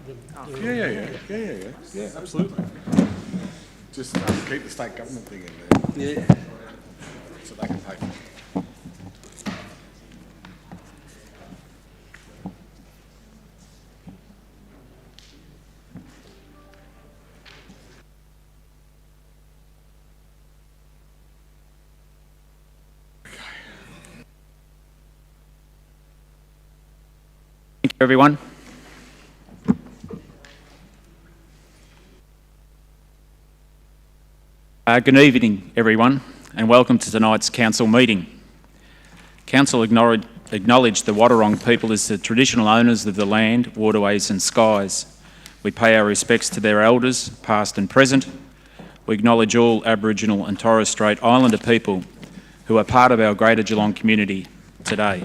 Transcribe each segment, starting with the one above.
Yeah, absolutely. Just keep the state government thing in there. Yeah. So they can pay for it. Thank you, everyone. Good evening, everyone, and welcome to tonight's council meeting. Council acknowledge the Wadawurrung people as the traditional owners of the land, waterways and skies. We pay our respects to their elders, past and present. We acknowledge all Aboriginal and Torres Strait Islander people who are part of our Greater Geelong community today.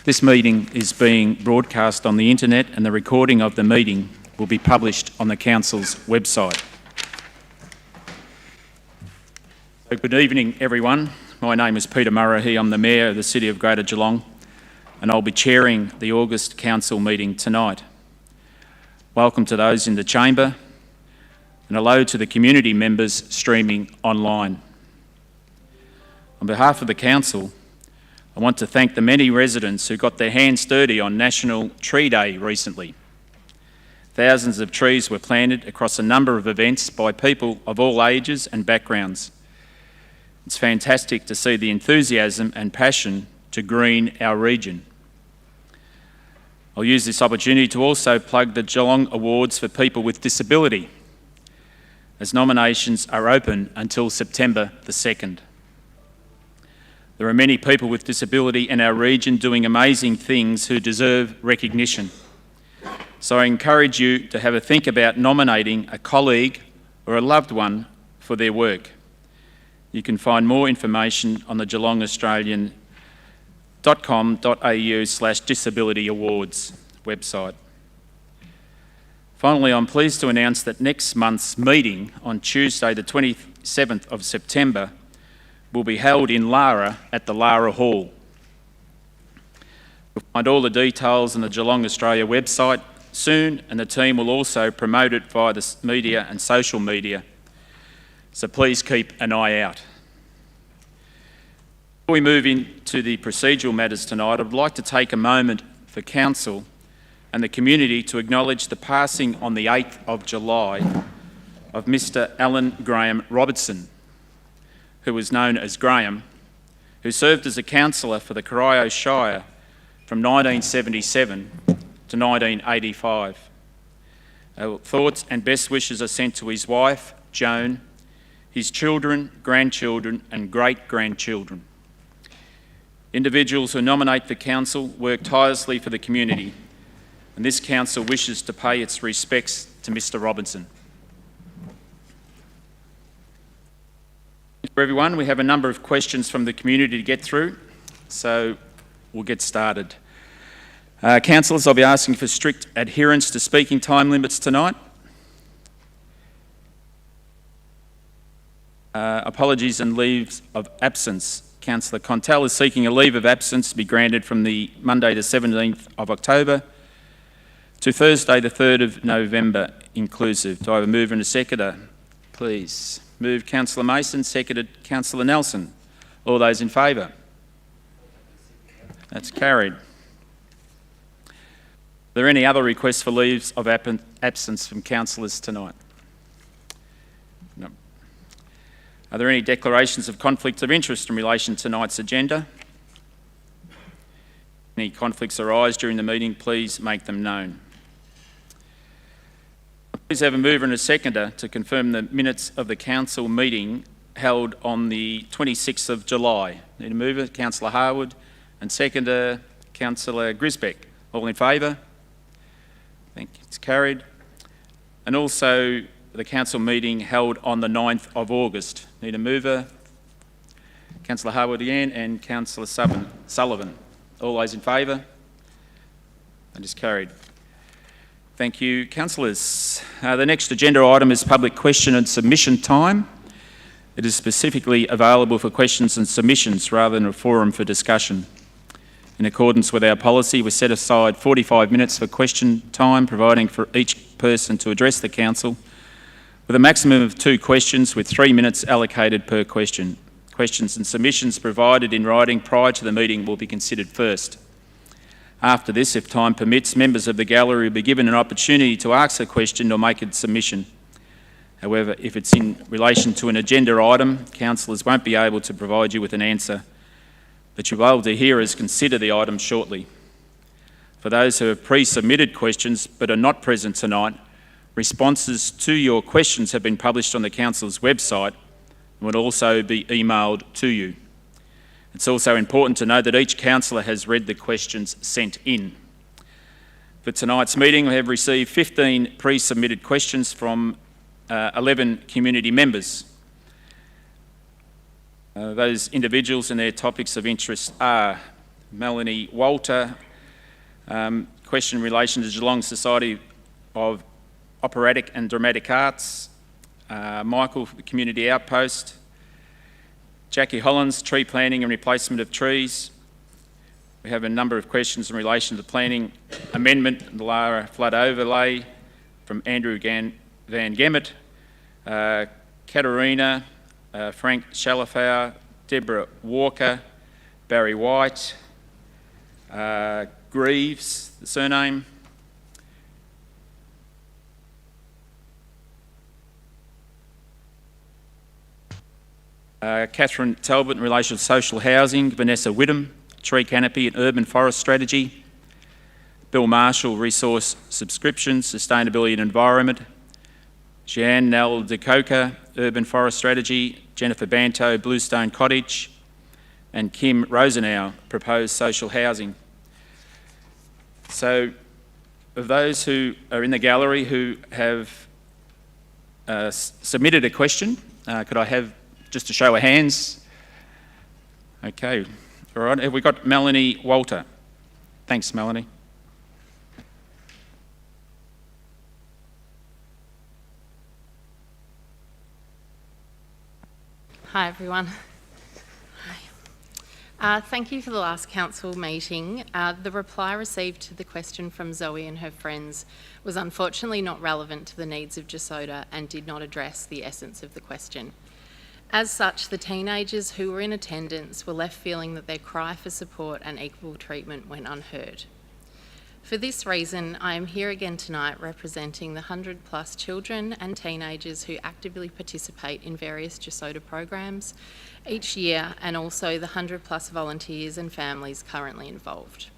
This meeting is being broadcast on the internet, and the recording of the meeting will be published on the Council's website. Good evening, everyone. My name is Peter Murray. I'm the Mayor of the City of Greater Geelong, and I'll be chairing the August Council meeting tonight. Welcome to those in the chamber, and hello to the community members streaming online. On behalf of the Council, I want to thank the many residents who got their hands dirty on National Tree Day recently. Thousands of trees were planted across a number of events by people of all ages and backgrounds. It's fantastic to see the enthusiasm and passion to green our region. I'll use this opportunity to also plug the Geelong Awards for People with Disability, as nominations are open until September the 2nd. There are many people with disability in our region doing amazing things who deserve recognition. So I encourage you to have a think about nominating a colleague or a loved one for their work. You can find more information on the geelongaustralian.com.au/disability awards website. Finally, I'm pleased to announce that next month's meeting on Tuesday the 27th of September will be held in Lara at the Lara Hall. You'll find all the details on the Geelong Australia website soon, and the team will also promote it via the media and social media. So please keep an eye out. Before we move into the procedural matters tonight, I'd like to take a moment for Council and the community to acknowledge the passing on the 8th of July of Mr. Alan Graham Robertson, who was known as Graham, who served as a councillor for the Corio Shire from 1977 to 1985. Our thoughts and best wishes are sent to his wife, Joan, his children, grandchildren and great-grandchildren. Individuals who nominate for council work tirelessly for the community, and this council wishes to pay its respects to Mr. Robertson. For everyone, we have a number of questions from the community to get through, so we'll get started. Councillors, I'll be asking for strict adherence to speaking time limits tonight. Apologies and leaves of absence. Councillor Contell is seeking a leave of absence to be granted from the Monday the 17th of October to Thursday the 3rd of November inclusive. Do I have a mover and a seconder? Please. Moved Councillor Mason, seconded Councillor Nelson. All those in favour? That's carried. Are there any other requests for leaves of absence from councillors tonight? No. Are there any declarations of conflicts of interest in relation to tonight's agenda? Any conflicts arise during the meeting, please make them known. Please have a mover and a seconder to confirm the minutes of the council meeting held on the 26th of July. Need a mover, Councillor Harwood, and seconder, Councillor Grisbeck. All in favour? Thank you, it's carried. And also the council meeting held on the 9th of August. Need a mover, Councillor Harwood again, and Councillor Sullivan. All those in favour? That is carried. Thank you, councillors. The next agenda item is public question and submission time. It is specifically available for questions and submissions rather than a forum for discussion. In accordance with our policy, we set aside 45 minutes for question time, providing for each person to address the Council, with a maximum of 2 questions with 3 minutes allocated per question. Questions and submissions provided in writing prior to the meeting will be considered first. After this, if time permits, members of the gallery will be given an opportunity to ask a question or make a submission. However, if it's in relation to an agenda item, councillors won't be able to provide you with an answer, but you'll be able to hear us consider the item shortly. For those who have pre-submitted questions but are not present tonight, responses to your questions have been published on the Council's website and will also be emailed to you. It's also important to note that each councillor has read the questions sent in. For tonight's meeting, we have received 15 pre-submitted questions from 11 community members. Those individuals and their topics of interest are Melanie Walter, question in relation to Geelong Society of Operatic and Dramatic Arts, Michael, Community Outpost, Jackie Hollins, tree planting and replacement of trees. We have a number of questions in relation to the planning amendment, the Lara flood overlay from Andrew Van Gemmet, Katerina, Frank Shalafau, Deborah Walker, Barry White, Greaves, the surname, Catherine Talbot in relation to social housing, Vanessa Whittam, tree canopy and urban forest strategy, Bill Marshall, resource subscriptions, sustainability and environment, Jeanne Nell DeCoca, urban forest strategy, Jennifer Banto, Bluestone Cottage, and Kim Rosenau, proposed social housing. So, of those who are in the gallery who have submitted a question, could I have just a show of hands? Okay, all right, have we got Melanie Walter? Thanks, Melanie. Hi everyone. Hi. Thank you for the last council meeting. The reply received to the question from Zoe and her friends was unfortunately not relevant to the needs of Gesoda and did not address the essence of the question. As such, the teenagers who were in attendance were left feeling that their cry for support and equal treatment went unheard. For this reason, I am here again tonight representing the 100+ children and teenagers who actively participate in various Gesoda programs each year, and also the 100+ volunteers and families currently involved.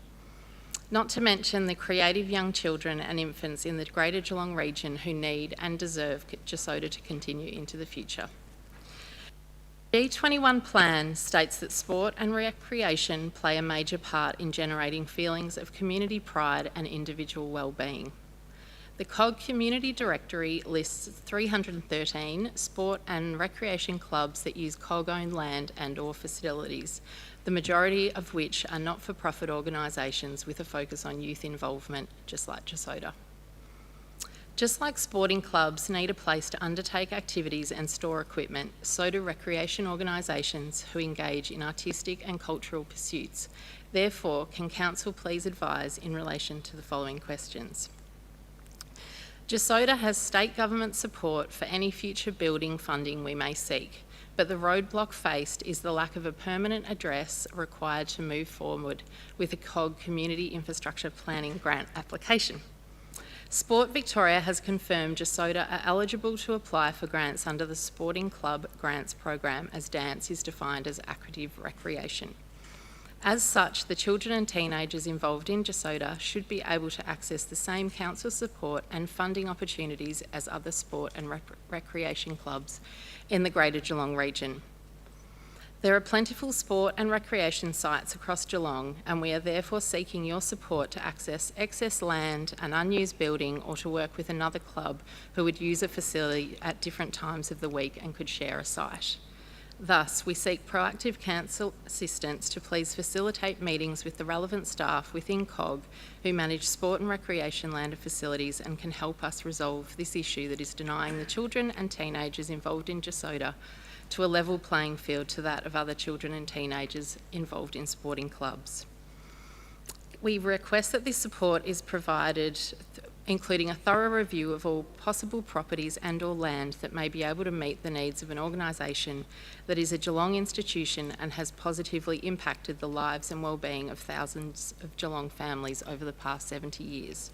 Not to mention the creative young children and infants in the Greater Geelong region who need and deserve Gesoda to continue into the future. The G21 plan states that sport and recreation play a major part in generating feelings of community pride and individual well-being. The COG Community Directory lists 313 sport and recreation clubs that use COG-owned land and/or facilities, the majority of which are not-for-profit organisations with a focus on youth involvement, just like Gesoda. Just like sporting clubs need a place to undertake activities and store equipment, so do recreation organisations who engage in artistic and cultural pursuits. Therefore, can Council please advise in relation to the following questions? Gesoda has state government support for any future building funding we may seek, but the roadblock faced is the lack of a permanent address required to move forward with a COG Community Infrastructure Planning grant application. Sport Victoria has confirmed Gesoda are eligible to apply for grants under the Sporting Club Grants Program, as dance is defined as active recreation. As such, the children and teenagers involved in Gesoda should be able to access the same council support and funding opportunities as other sport and recreation clubs in the Greater Geelong region. There are plentiful sport and recreation sites across Geelong, and we are therefore seeking your support to access excess land, an unused building, or to work with another club who would use a facility at different times of the week and could share a site. Thus, we seek proactive council assistance to please facilitate meetings with the relevant staff within COG who manage sport and recreation land and facilities and can help us resolve this issue that is denying the children and teenagers involved in Gesoda to a level playing field to that of other children and teenagers involved in sporting clubs. We request that this support is provided, including a thorough review of all possible properties and/or land that may be able to meet the needs of an organisation that is a Geelong institution and has positively impacted the lives and well-being of thousands of Geelong families over the past 70 years.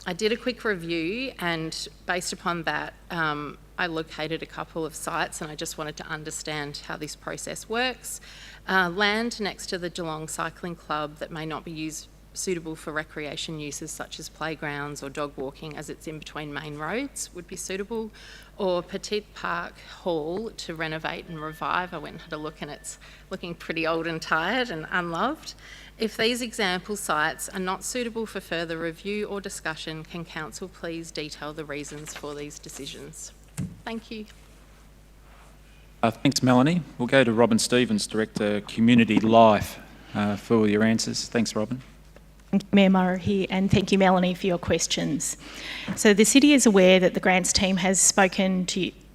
I did a quick review, and based upon that, I located a couple of sites, and I just wanted to understand how this process works. Land next to the Geelong Cycling Club that may not be suitable for recreation uses such as playgrounds or dog walking, as it's in between main roads, would be suitable, or Petit Park Hall to renovate and revive. I went and had a look, and it's looking pretty old and tired and unloved. If these example sites are not suitable for further review or discussion, can Council please detail the reasons for these decisions? Thank you. Thanks, Melanie. We'll go to Robin Stevens, Director, Community Life, for your answers. Thanks, Robin. Thank you, Mayor Murray, and thank you, Melanie, for your questions. So the City is aware that the grants team has spoken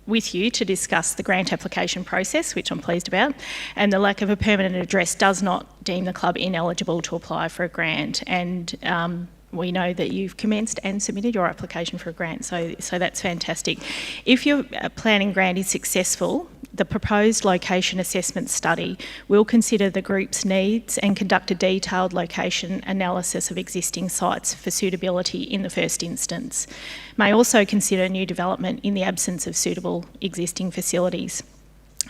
with you to discuss the grant application process, which I'm pleased about, and the lack of a permanent address does not deem the club ineligible to apply for a grant. And we know that you've commenced and submitted your application for a grant, so that's fantastic. If your planning grant is successful, the proposed location assessment study will consider the group's needs and conduct a detailed location analysis of existing sites for suitability in the first instance. May also consider new development in the absence of suitable existing facilities.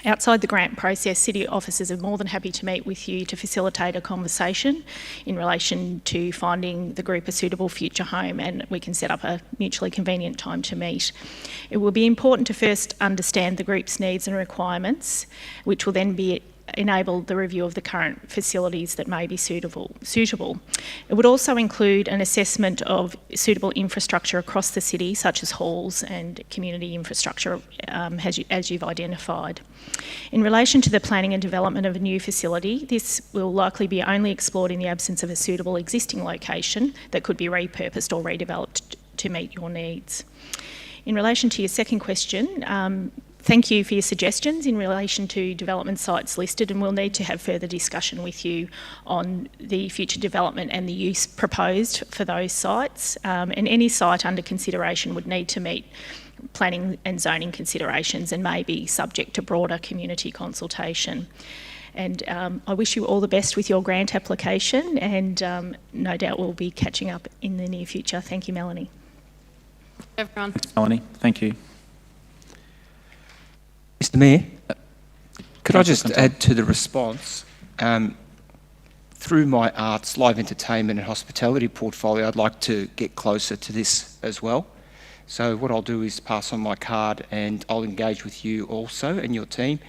Outside the grant process, City officers are more than happy to meet with you to facilitate a conversation in relation to finding the group a suitable future home, and we can set up a mutually convenient time to meet. It will be important to first understand the group's needs and requirements, which will then enable the review of the current facilities that may be suitable. It would also include an assessment of suitable infrastructure across the city, such as halls and community infrastructure, as you've identified. In relation to the planning and development of a new facility, this will likely be only explored in the absence of a suitable existing location that could be repurposed or redeveloped to meet your needs. In relation to your second question, thank you for your suggestions in relation to development sites listed, and we'll need to have further discussion with you on the future development and the use proposed for those sites. And any site under consideration would need to meet planning and zoning considerations and may be subject to broader community consultation. And I wish you all the best with your grant application, and no doubt we'll be catching up in the near future. Thank you, Melanie. Everyone. Thanks, Melanie. Thank you. Mr Mayor, could I just add to the response? Through my arts, live entertainment and hospitality portfolio, I'd like to get closer to this as well. So what I'll do is pass on my card, and I'll engage with you also and your team,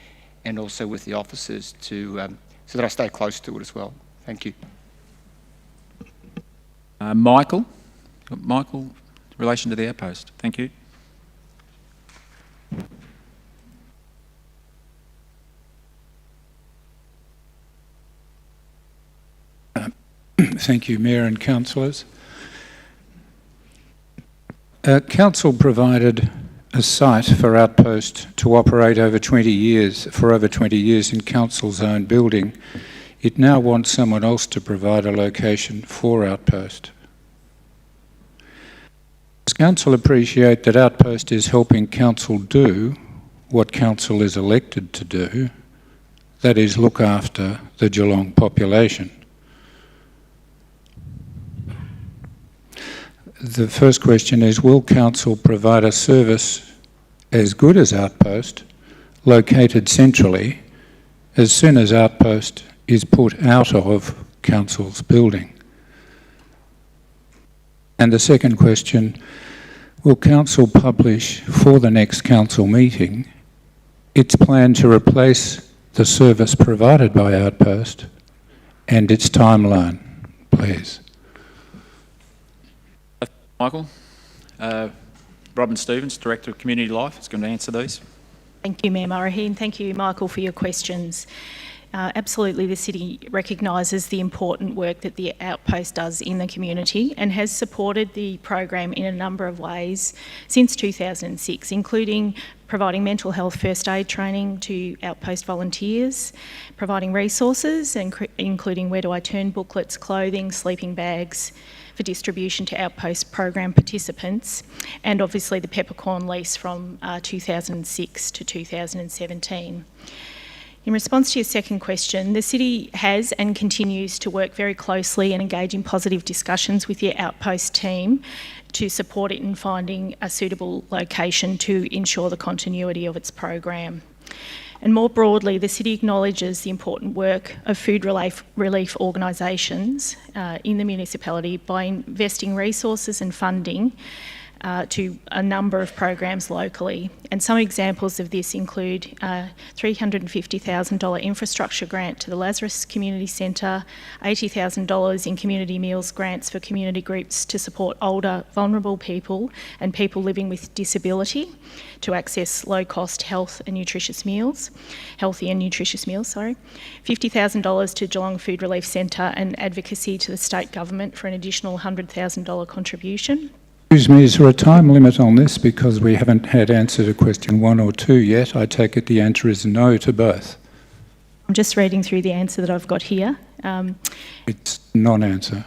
and also with the officers so that I stay close to it as well. Thank you. Michael, in relation to the outpost. Thank you. Thank you, Mayor and Councillors. Council provided a site for Outpost to operate over 20 years in Council's own building. It now wants someone else to provide a location for Outpost. Does Council appreciate that Outpost is helping Council do what Council is elected to do, that is, look after the Geelong population? The first question is, will Council provide a service as good as Outpost, located centrally, as soon as Outpost is put out of Council's building? And the second question, will Council publish for the next Council meeting its plan to replace the service provided by Outpost and its timeline, please? Michael. Robin Stevens, Director of Community Life, is going to answer these. Thank you, Mayor Murray, and thank you, Michael, for your questions. Absolutely, the City recognises the important work that the Outpost does in the community and has supported the program in a number of ways since 2006, including providing mental health first aid training to Outpost volunteers, providing resources, including Where Do I Turn booklets, clothing, sleeping bags, for distribution to Outpost program participants, and obviously the peppercorn lease from 2006 to 2017. In response to your second question, the City has and continues to work very closely and engage in positive discussions with the Outpost team to support it in finding a suitable location to ensure the continuity of its program. And more broadly, the City acknowledges the important work of food relief organisations in the municipality by investing resources and funding to a number of programs locally. And some examples of this include a $350,000 infrastructure grant to the Lazarus Community Centre, $80,000 in community meals grants for community groups to support older, vulnerable people and people living with disability to access low-cost healthy and nutritious meals, $50,000 to Geelong Food Relief Centre and advocacy to the state government for an additional $100,000 contribution. Excuse me, is there a time limit on this? Because we haven't had answer to question 1 or 2 yet. I take it the answer is no to both. I'm just reading through the answer that I've got here. It's non-answer.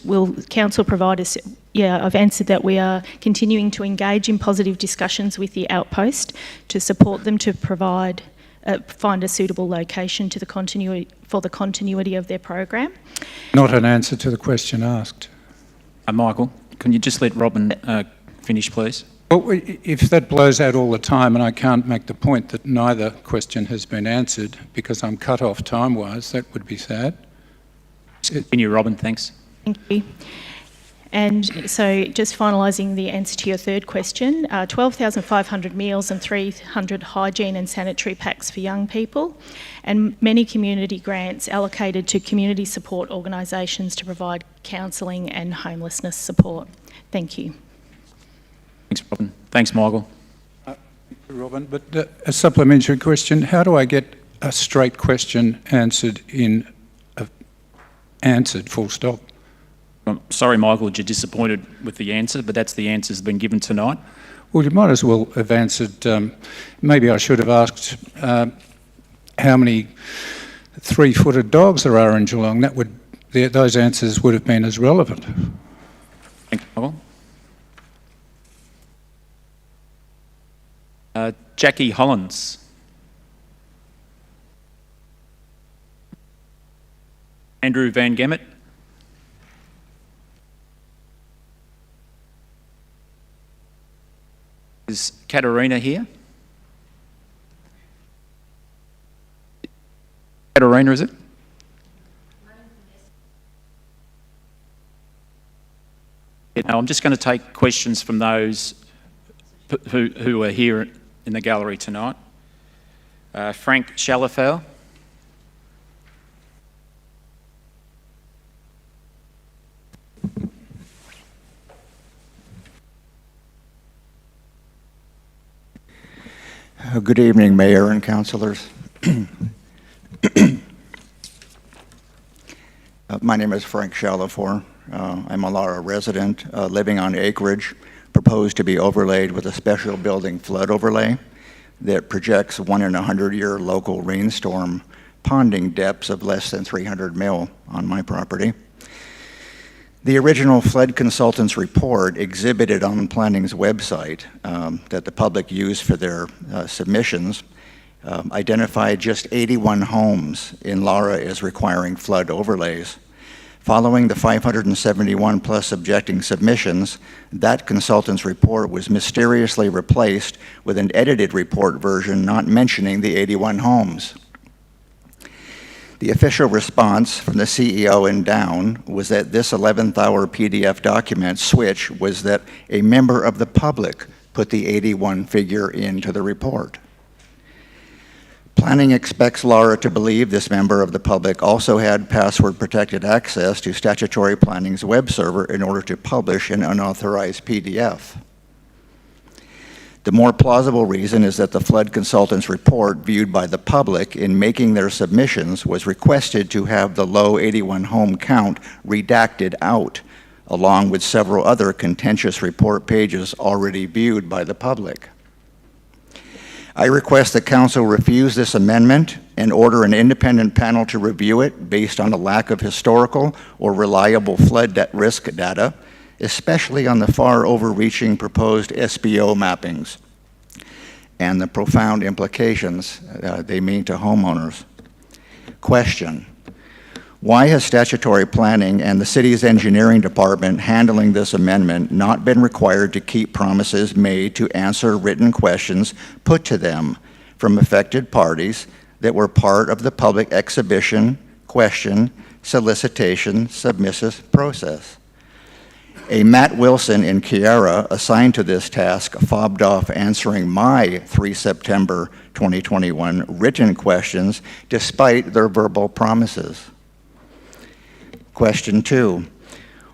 Will Council provide us? Yeah, I've answered that. We are continuing to engage in positive discussions with the Outpost to support them to find a suitable location for the continuity of their program. Not an answer to the question asked. Michael, can you just let Robin finish, please? Well, if that blows out all the time and I can't make the point that neither question has been answered because I'm cut off time-wise, that would be sad. Continue, Robin, thanks. Thank you. And so just finalising the answer to your third question, 12,500 meals and 300 hygiene and sanitary packs for young people, and many community grants allocated to community support organisations to provide counselling and homelessness support. Thank you. Thanks, Robin. Thanks, Michael. Robin, but a supplementary question. How do I get a straight question answered answered full stop? I'm sorry, Michael, that you're disappointed with the answer, but that's the answer that's been given tonight. Well, you might as well have answered, maybe I should have asked how many 3-footed dogs there are in Geelong. Those answers would have been as relevant. Thank you, Michael. Jackie Hollins. Andrew Van Gemmet. Is Katarina here? Katarina, is it? Yeah, no, I'm just going to take questions from those who are here in the gallery tonight. Frank Shalafel. Good evening, Mayor and Councillors. My name is Frank Shalafor. I'm a Lara resident living on acreage proposed to be overlaid with a special building flood overlay that projects 1 in a 100-year local rainstorm ponding depths of less than 300 mil on my property. The original flood consultant's report exhibited on planning's website that the public used for their submissions identified just 81 homes in Lara as requiring flood overlays. Following the 571 plus objecting submissions, that consultant's report was mysteriously replaced with an edited report version not mentioning the 81 homes. The official response from the CEO and down was that this 11th hour PDF document switch was that a member of the public put the 81 figure into the report. Planning expects Lara to believe this member of the public also had password-protected access to statutory planning's web server in order to publish an unauthorized PDF. The more plausible reason is that the flood consultant's report viewed by the public in making their submissions was requested to have the low 81 home count redacted out, along with several other contentious report pages already viewed by the public. I request that Council refuse this amendment and order an independent panel to review it based on a lack of historical or reliable flood risk data, especially on the far overreaching proposed SBO mappings and the profound implications they mean to homeowners. Question: why has statutory planning and the city's engineering department handling this amendment not been required to keep promises made to answer written questions put to them from affected parties that were part of the public exhibition, question, solicitation, submissive process? A Matt Wilson in Kiara assigned to this task fobbed off answering my 3 September 2021 written questions despite their verbal promises. Question 2,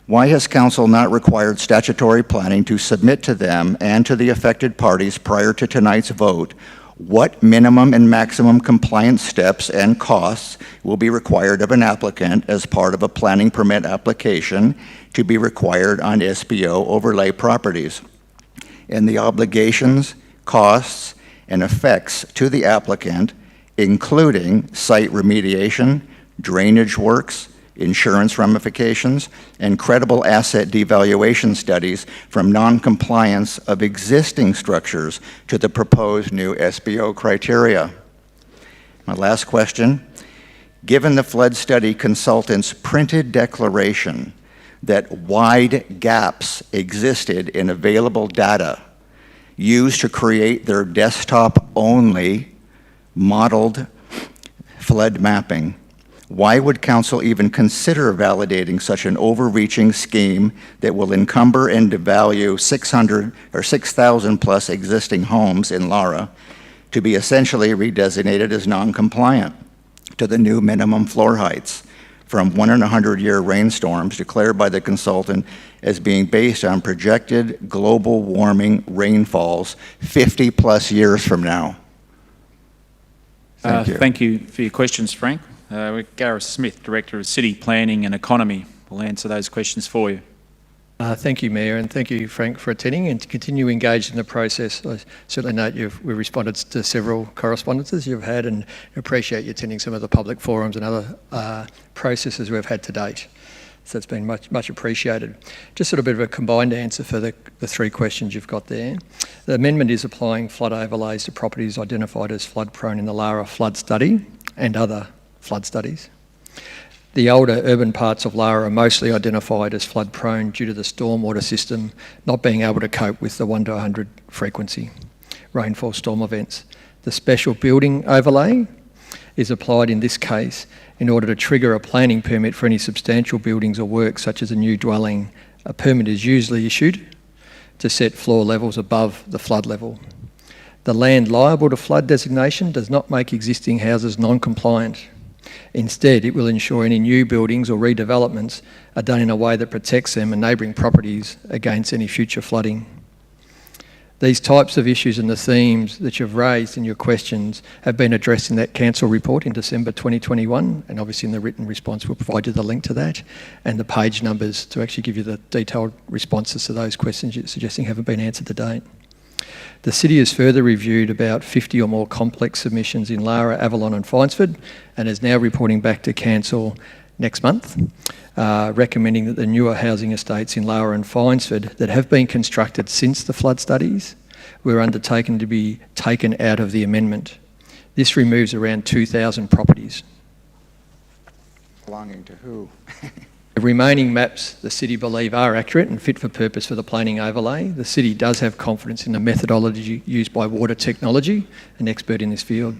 why has Council not required statutory planning to submit to them and to the affected parties prior to tonight's vote what minimum and maximum compliance steps and costs will be required of an applicant as part of a planning permit application to be required on SBO overlay properties, and the obligations, costs, and effects to the applicant, including site remediation, drainage works, insurance ramifications, and credible asset devaluation studies from non-compliance of existing structures to the proposed new SBO criteria. My last question: given the flood study consultant's printed declaration that wide gaps existed in available data used to create their desktop-only modeled flood mapping, why would Council even consider validating such an overreaching scheme that will encumber and devalue 600 or 6,000 plus existing homes in Lara to be essentially redesignated as non-compliant to the new minimum floor heights from 1 in 100-year rainstorms declared by the consultant as being based on projected global warming rainfalls 50 plus years from now? Thank you. Thank you for your questions, Frank. Gareth Smith, Director of City Planning and Economy, will answer those questions for you. Thank you, Mayor, and thank you, Frank, for attending and to continue engaged in the process. I certainly note we've responded to several correspondences you've had and appreciate you attending some of the public forums and other processes we've had to date. So it's been much appreciated. Just sort of a bit of a combined answer for the 3 questions you've got there. The amendment is applying flood overlays to properties identified as flood prone in the Lara flood study and other flood studies. The older urban parts of Lara are mostly identified as flood prone due to the stormwater system not being able to cope with the 1 to 100 frequency rainfall storm events. The special building overlay is applied in this case in order to trigger a planning permit for any substantial buildings or works such as a new dwelling. A permit is usually issued to set floor levels above the flood level. The land liable to flood designation does not make existing houses non-compliant. Instead, it will ensure any new buildings or redevelopments are done in a way that protects them and neighbouring properties against any future flooding. These types of issues and the themes that you've raised in your questions have been addressed in that Council report in December 2021, and obviously in the written response we'll provide you the link to that and the page numbers to actually give you the detailed responses to those questions you're suggesting haven't been answered to date. The City has further reviewed about 50 or more complex submissions in Lara, Avalon and Finesford and is now reporting back to Council next month, recommending that the newer housing estates in Lara and Finesford that have been constructed since the flood studies were undertaken to be taken out of the amendment. This removes around 2,000 properties. Belonging to who? The remaining maps the City believe are accurate and fit for purpose for the planning overlay. The City does have confidence in the methodology used by Water Technology, an expert in this field.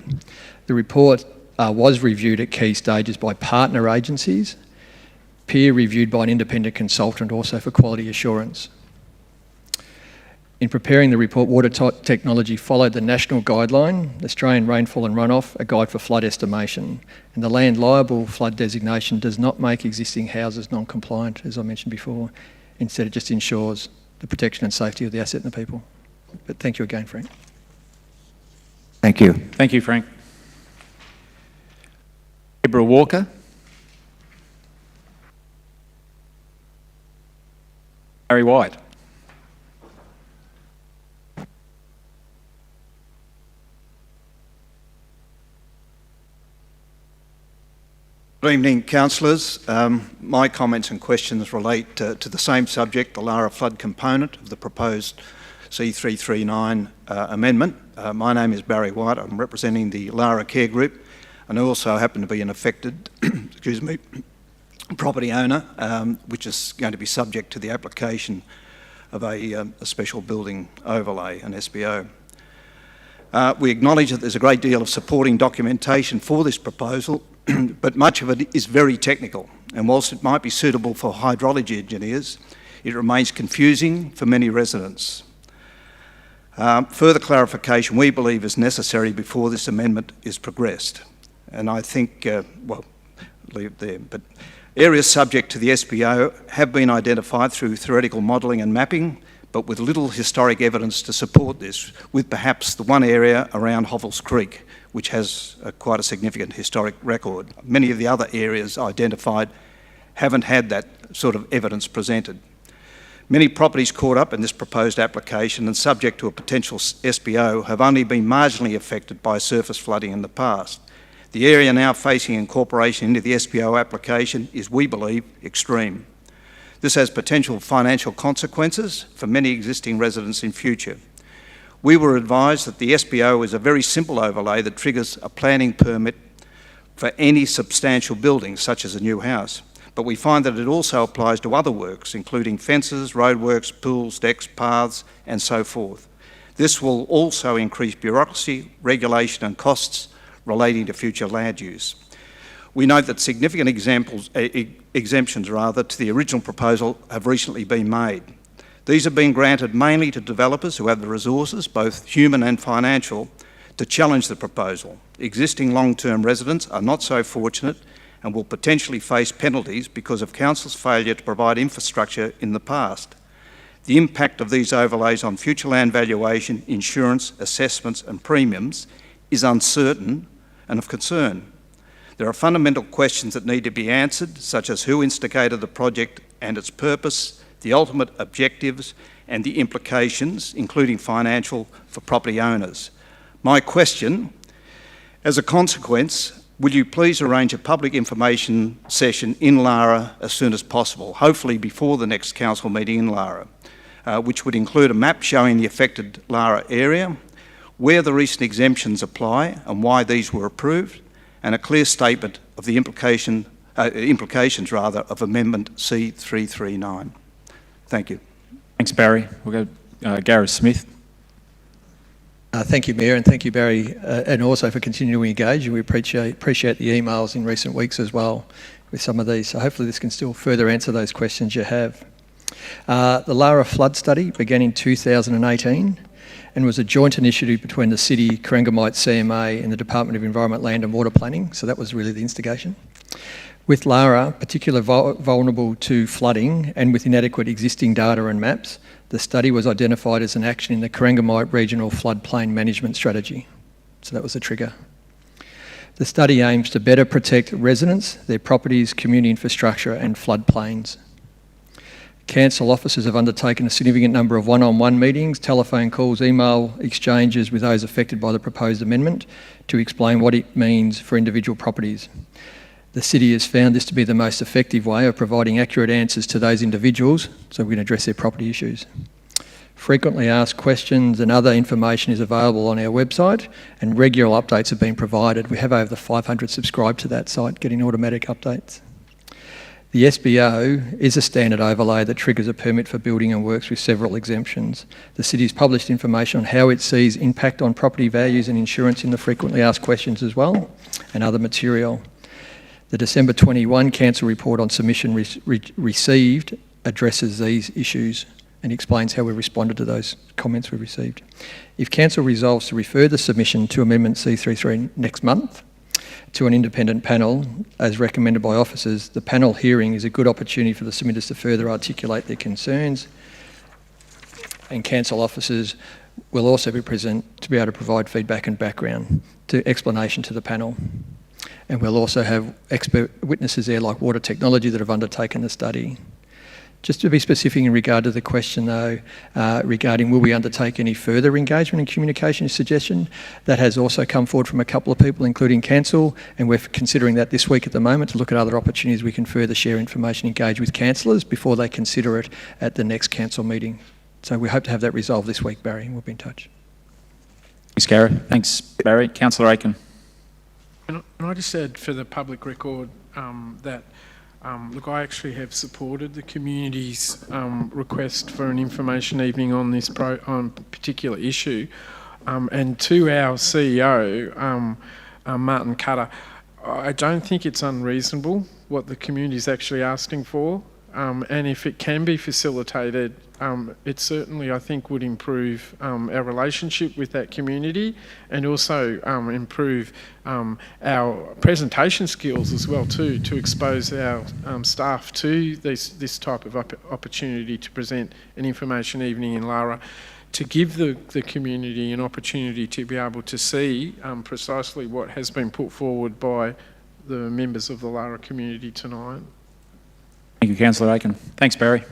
The report was reviewed at key stages by partner agencies, peer reviewed by an independent consultant also for quality assurance. In preparing the report, Water Technology followed the national guideline, Australian Rainfall and Runoff, a guide for flood estimation. And the land liable flood designation does not make existing houses non-compliant, as I mentioned before. Instead, it just ensures the protection and safety of the asset and the people. But thank you again, Frank. Thank you. Thank you, Frank. Deborah Walker. Barry White. Good evening, councillors. My comments and questions relate to the same subject, the Lara flood component of the proposed C339 amendment. My name is Barry White. I'm representing the Lara Care Group, and I also happen to be an affected property owner, which is going to be subject to the application of a special building overlay, an SBO. We acknowledge that there's a great deal of supporting documentation for this proposal, but much of it is very technical, and whilst it might be suitable for hydrology engineers, it remains confusing for many residents. Further clarification, we believe, is necessary before this amendment is progressed. And I think, well, leave it there. But areas subject to the SBO have been identified through theoretical modelling and mapping, but with little historic evidence to support this, with perhaps the one area around Hovels Creek, which has quite a significant historic record. Many of the other areas identified haven't had that sort of evidence presented. Many properties caught up in this proposed application and subject to a potential SBO have only been marginally affected by surface flooding in the past. The area now facing incorporation into the SBO application is, we believe, extreme. This has potential financial consequences for many existing residents in future. We were advised that the SBO is a very simple overlay that triggers a planning permit for any substantial building, such as a new house. But we find that it also applies to other works, including fences, roadworks, pools, decks, paths, and so forth. This will also increase bureaucracy, regulation, and costs relating to future land use. We note that significant exemptions to the original proposal have recently been made. These have been granted mainly to developers who have the resources, both human and financial, to challenge the proposal. Existing long-term residents are not so fortunate and will potentially face penalties because of council's failure to provide infrastructure in the past. The impact of these overlays on future land valuation, insurance, assessments and premiums is uncertain and of concern. There are fundamental questions that need to be answered, such as who instigated the project and its purpose, the ultimate objectives and the implications, including financial, for property owners. My question, as a consequence, will you please arrange a public information session in Lara as soon as possible, hopefully before the next council meeting in Lara, which would include a map showing the affected Lara area, where the recent exemptions apply and why these were approved, and a clear statement of the implications of Amendment C339. Thank you. Thanks, Barry. We'll go Gareth Smith. Thank you, Mayor, and thank you, Barry, and also for continuing to engage. We appreciate the emails in recent weeks as well with some of these. So hopefully this can still further answer those questions you have. The Lara flood study began in 2018 and was a joint initiative between the City, Corangamite CMA and the Department of Environment, Land and Water Planning. So that was really the instigation. With Lara, particularly vulnerable to flooding and with inadequate existing data and maps, the study was identified as an action in the Corangamite Regional Floodplain Management Strategy. So that was the trigger. The study aims to better protect residents, their properties, community infrastructure and floodplains. Council officers have undertaken a significant number of one-on-one meetings, telephone calls, email exchanges with those affected by the proposed amendment to explain what it means for individual properties. The City has found this to be the most effective way of providing accurate answers to those individuals so we can address their property issues. Frequently asked questions and other information is available on our website and regular updates have been provided. We have over 500 subscribed to that site getting automatic updates. The SBO is a standard overlay that triggers a permit for building and works with several exemptions. The City's published information on how it sees impact on property values and insurance in the frequently asked questions as well, and other material. The December 21 Council report on submission received addresses these issues and explains how we responded to those comments we received. If Council resolves to refer the submission to Amendment C33 next month to an independent panel, as recommended by officers, the panel hearing is a good opportunity for the submitters to further articulate their concerns, and Council officers will also be present to be able to provide feedback and background to explanation to the panel. And we'll also have expert witnesses there like Water Technology that have undertaken the study. Just to be specific in regard to the question though, regarding will we undertake any further engagement and communication suggestion, that has also come forward from a couple of people, including Council, and we're considering that this week at the moment to look at other opportunities we can further share information, engage with councillors before they consider it at the next Council meeting. So we hope to have that resolved this week, Barry, and we'll be in touch. Thanks, Gary. Thanks, Barry. Councillor Aiken. And I just said for the public record that look, I actually have supported the community's request for an information evening on this particular issue. And to our CEO, Martin Cutter, I don't think it's unreasonable what the community is actually asking for. And if it can be facilitated, it certainly, I think, would improve our relationship with that community and also improve our presentation skills as well too, to expose our staff to this type of opportunity to present an information evening in Lara, to give the community an opportunity to be able to see precisely what has been put forward by the members of the Lara community tonight. Thank you, Councillor Aiken. Thanks, Barry.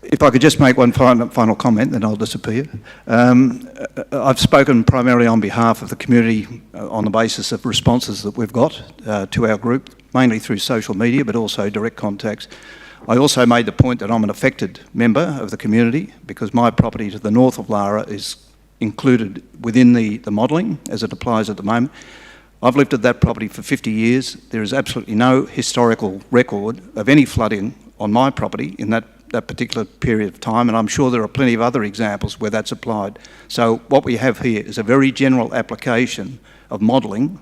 If I could just make one final comment, then I'll disappear. I've spoken primarily on behalf of the community on the basis of responses that we've got to our group, mainly through social media, but also direct contacts. I also made the point that I'm an affected member of the community because my property to the north of Lara is included within the modelling as it applies at the moment. I've lived at that property for 50 years. There is absolutely no historical record of any flooding on my property in that particular period of time, and I'm sure there are plenty of other examples where that's applied. So what we have here is a very general application of modelling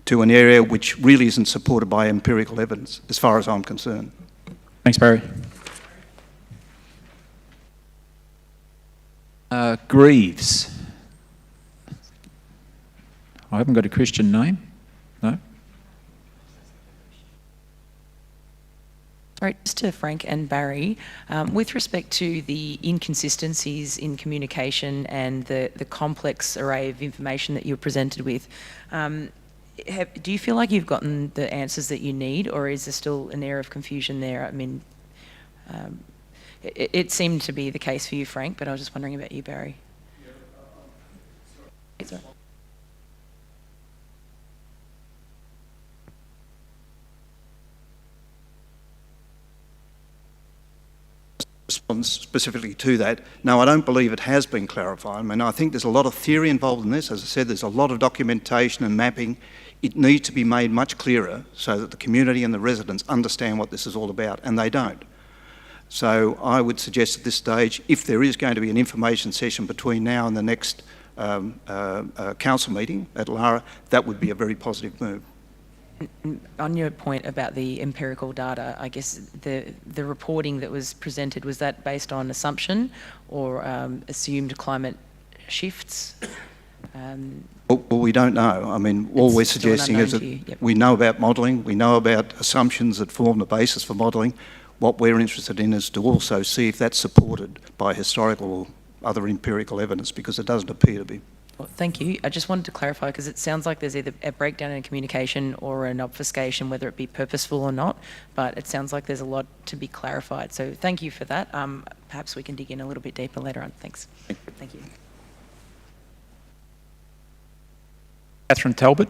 to an area which really isn't supported by empirical evidence, as far as I'm concerned. Thanks, Barry. Greaves. I haven't got a Christian name. No? Sorry, just to Frank and Barry, with respect to the inconsistencies in communication and the complex array of information that you're presented with, do you feel like you've gotten the answers that you need, or is there still an air of confusion there? I mean, it seemed to be the case for you, Frank, but I was just wondering about you, Barry. Sorry. Respond specifically to that. No, I don't believe it has been clarified. I mean, I think there's a lot of theory involved in this. As I said, there's a lot of documentation and mapping. It needs to be made much clearer so that the community and the residents understand what this is all about, and they don't. So I would suggest at this stage, if there is going to be an information session between now and the next council meeting at Lara, that would be a very positive move. On your point about the empirical data, I guess the reporting that was presented, was that based on assumption or assumed climate shifts? Well, we don't know. I mean, all we're suggesting is that we know about modelling, we know about assumptions that form the basis for modelling. What we're interested in is to also see if that's supported by historical or other empirical evidence, because it doesn't appear to be. Well, thank you. I just wanted to clarify, because it sounds like there's either a breakdown in communication or an obfuscation, whether it be purposeful or not, but it sounds like there's a lot to be clarified. So thank you for that. Perhaps we can dig in a little bit deeper later on. Thanks. Thank you. Catherine Talbot.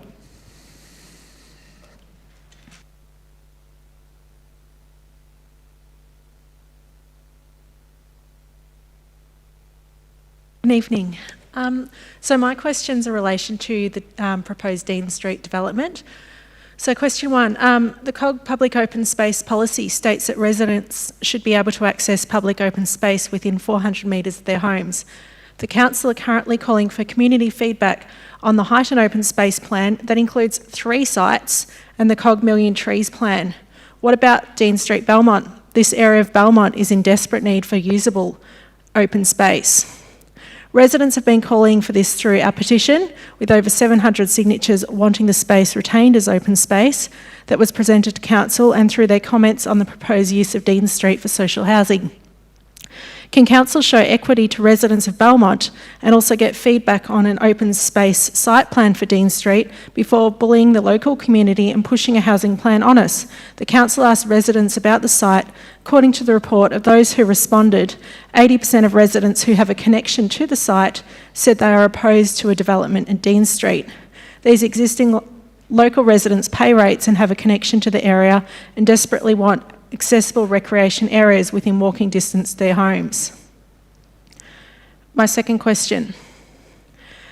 Good evening. So my questions are in relation to the proposed Dean Street development. So question one, the COG public open space policy states that residents should be able to access public open space within 400 metres of their homes. The council are currently calling for community feedback on the height and open space plan that includes 3 sites and the COG Million Trees plan. What about Dean Street, Belmont? This area of Belmont is in desperate need for usable open space. Residents have been calling for this through our petition, with over 700 signatures wanting the space retained as open space that was presented to council, and through their comments on the proposed use of Dean Street for social housing. Can Council show equity to residents of Belmont and also get feedback on an open space site plan for Dean Street before bullying the local community and pushing a housing plan on us? The Council asked residents about the site. According to the report of those who responded, 80% of residents who have a connection to the site said they are opposed to a development at Dean Street. These existing local residents pay rates and have a connection to the area and desperately want accessible recreation areas within walking distance to their homes. My second question.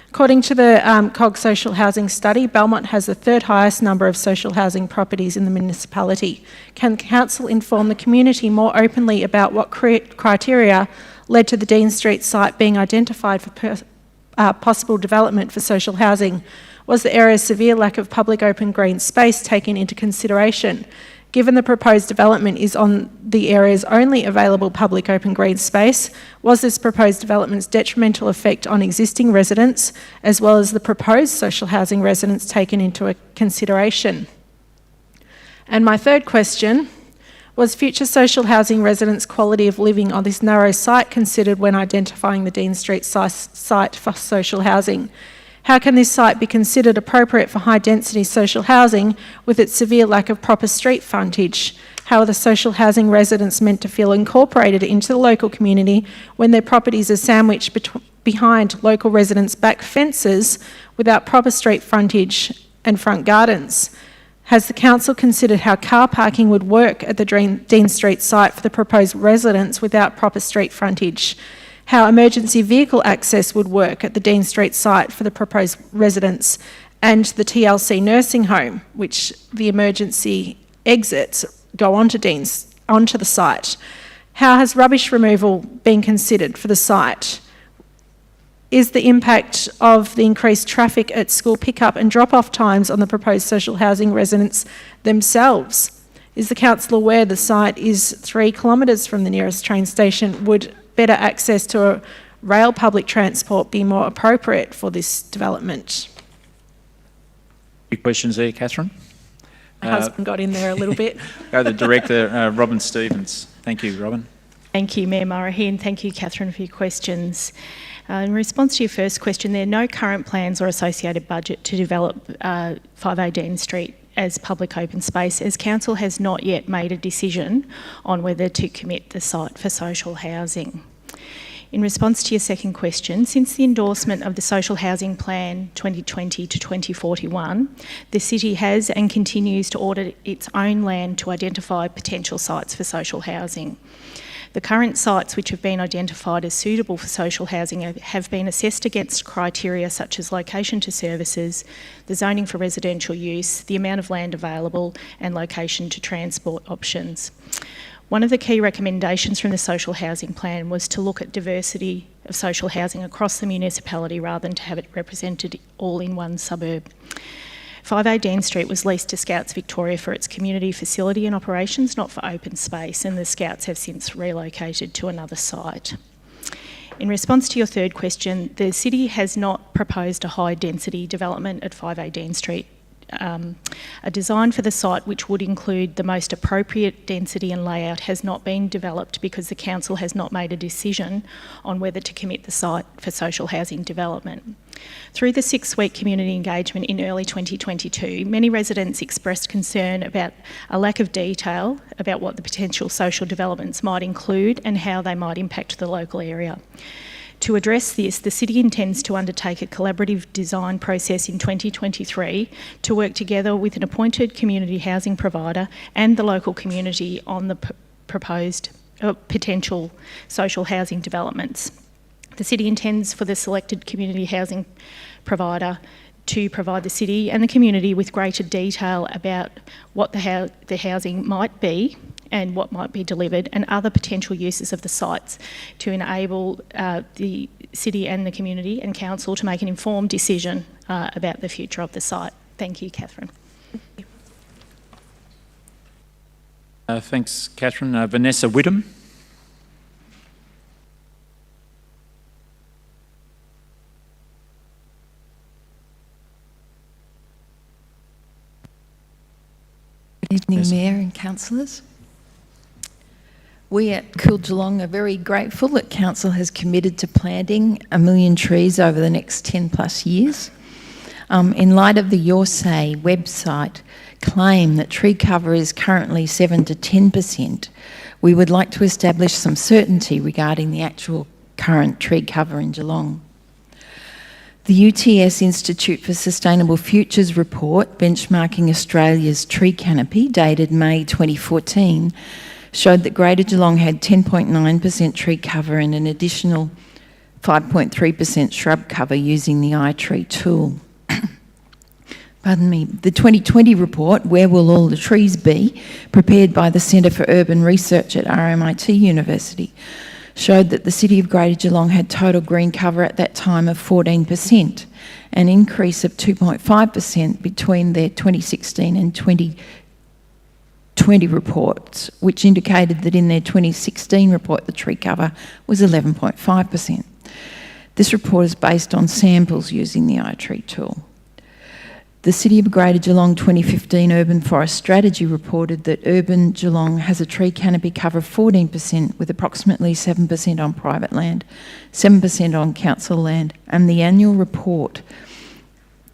According to the COG Social Housing Study, Belmont has the third highest number of social housing properties in the municipality. Can Council inform the community more openly about what criteria led to the Dean Street site being identified for possible development for social housing? Was the area's severe lack of public open green space taken into consideration? Given the proposed development is on the area's only available public open green space, was this proposed development's detrimental effect on existing residents as well as the proposed social housing residents taken into consideration? And my third question, was future social housing residents' quality of living on this narrow site considered when identifying the Dean Street site for social housing? How can this site be considered appropriate for high-density social housing with its severe lack of proper street frontage? How are the social housing residents meant to feel incorporated into the local community when their properties are sandwiched behind local residents' back fences without proper street frontage and front gardens? Has the Council considered how car parking would work at the Dean Street site for the proposed residents without proper street frontage? How emergency vehicle access would work at the Dean Street site for the proposed residents and the TLC nursing home, which the emergency exits go onto the site? How has rubbish removal been considered for the site? Is the impact of the increased traffic at school pickup and drop-off times on the proposed social housing residents themselves? Is the Council aware the site is 3 kilometres from the nearest train station? Would better access to a rail public transport be more appropriate for this development? Few questions there, Catherine. My husband got in there a little bit. Go to the Director, Robin Stevens. Thank you, Robin. Thank you, Mayor Murray, and thank you, Catherine, for your questions. In response to your first question, there are no current plans or associated budget to develop 5A Dean Street as public open space, as Council has not yet made a decision on whether to commit the site for social housing. In response to your second question, since the endorsement of the Social Housing Plan 2020 to 2041, the City has and continues to audit its own land to identify potential sites for social housing. The current sites which have been identified as suitable for social housing have been assessed against criteria such as location to services, the zoning for residential use, the amount of land available, and location to transport options. One of the key recommendations from the Social Housing Plan was to look at diversity of social housing across the municipality rather than to have it represented all in one suburb. 5A Dean Street was leased to Scouts Victoria for its community facility and operations, not for open space, and the Scouts have since relocated to another site. In response to your third question, the City has not proposed a high-density development at 5A Dean Street. A design for the site which would include the most appropriate density and layout has not been developed because the Council has not made a decision on whether to commit the site for social housing development. Through the 6-week community engagement in early 2022, many residents expressed concern about a lack of detail about what the potential social developments might include and how they might impact the local area. To address this, the City intends to undertake a collaborative design process in 2023 to work together with an appointed community housing provider and the local community on the proposed potential social housing developments. The City intends for the selected community housing provider to provide the City and the community with greater detail about what the housing might be and what might be delivered and other potential uses of the sites to enable the City and the community and Council to make an informed decision about the future of the site. Thank you, Catherine. Thanks, Catherine. Vanessa Whittam. Good evening, Mayor and Councillors. We at Geelong are very grateful that Council has committed to planting 1 million trees over the next 10 plus years. In light of the Your Say website claim that tree cover is currently 7 to 10%, we would like to establish some certainty regarding the actual current tree cover in Geelong. The UTS Institute for Sustainable Futures report benchmarking Australia's tree canopy, dated May 2014, showed that Greater Geelong had 10.9% tree cover and an additional 5.3% shrub cover using the iTree tool. Pardon me. The 2020 report, Where Will All the Trees Be?, prepared by the Centre for Urban Research at RMIT University, showed that the City of Greater Geelong had total green cover at that time of 14%, an increase of 2.5% between their 2016 and 2020 reports, which indicated that in their 2016 report the tree cover was 11.5%. This report is based on samples using the iTree tool. The City of Greater Geelong 2015 Urban Forest Strategy reported that urban Geelong has a tree canopy cover of 14%, with approximately 7% on private land, 7% on council land, and the annual report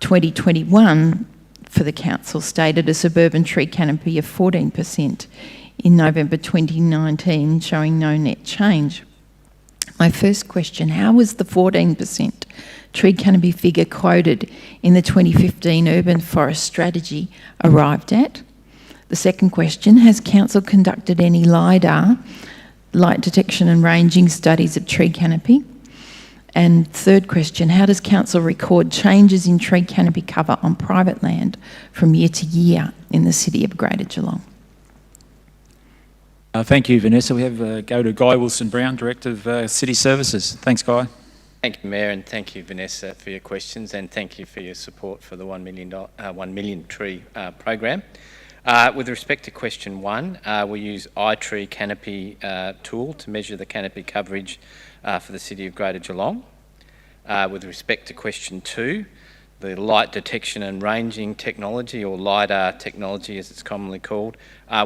2021 for the council stated a suburban tree canopy of 14% in November 2019, showing no net change. My first question, how was the 14% tree canopy figure quoted in the 2015 Urban Forest Strategy arrived at? The second question, has Council conducted any LiDAR, light detection and ranging studies of tree canopy? And third question, how does Council record changes in tree canopy cover on private land from year to year in the City of Greater Geelong? Thank you, Vanessa. We have go to Guy Wilson-Brown, Director of City Services. Thanks, Guy. Thank you, Mayor, and thank you, Vanessa, for your questions, and thank you for your support for the 1 million tree program. With respect to question 1, we use iTree canopy tool to measure the canopy coverage for the City of Greater Geelong. With respect to question 2, the light detection and ranging technology, or LiDAR technology as it's commonly called,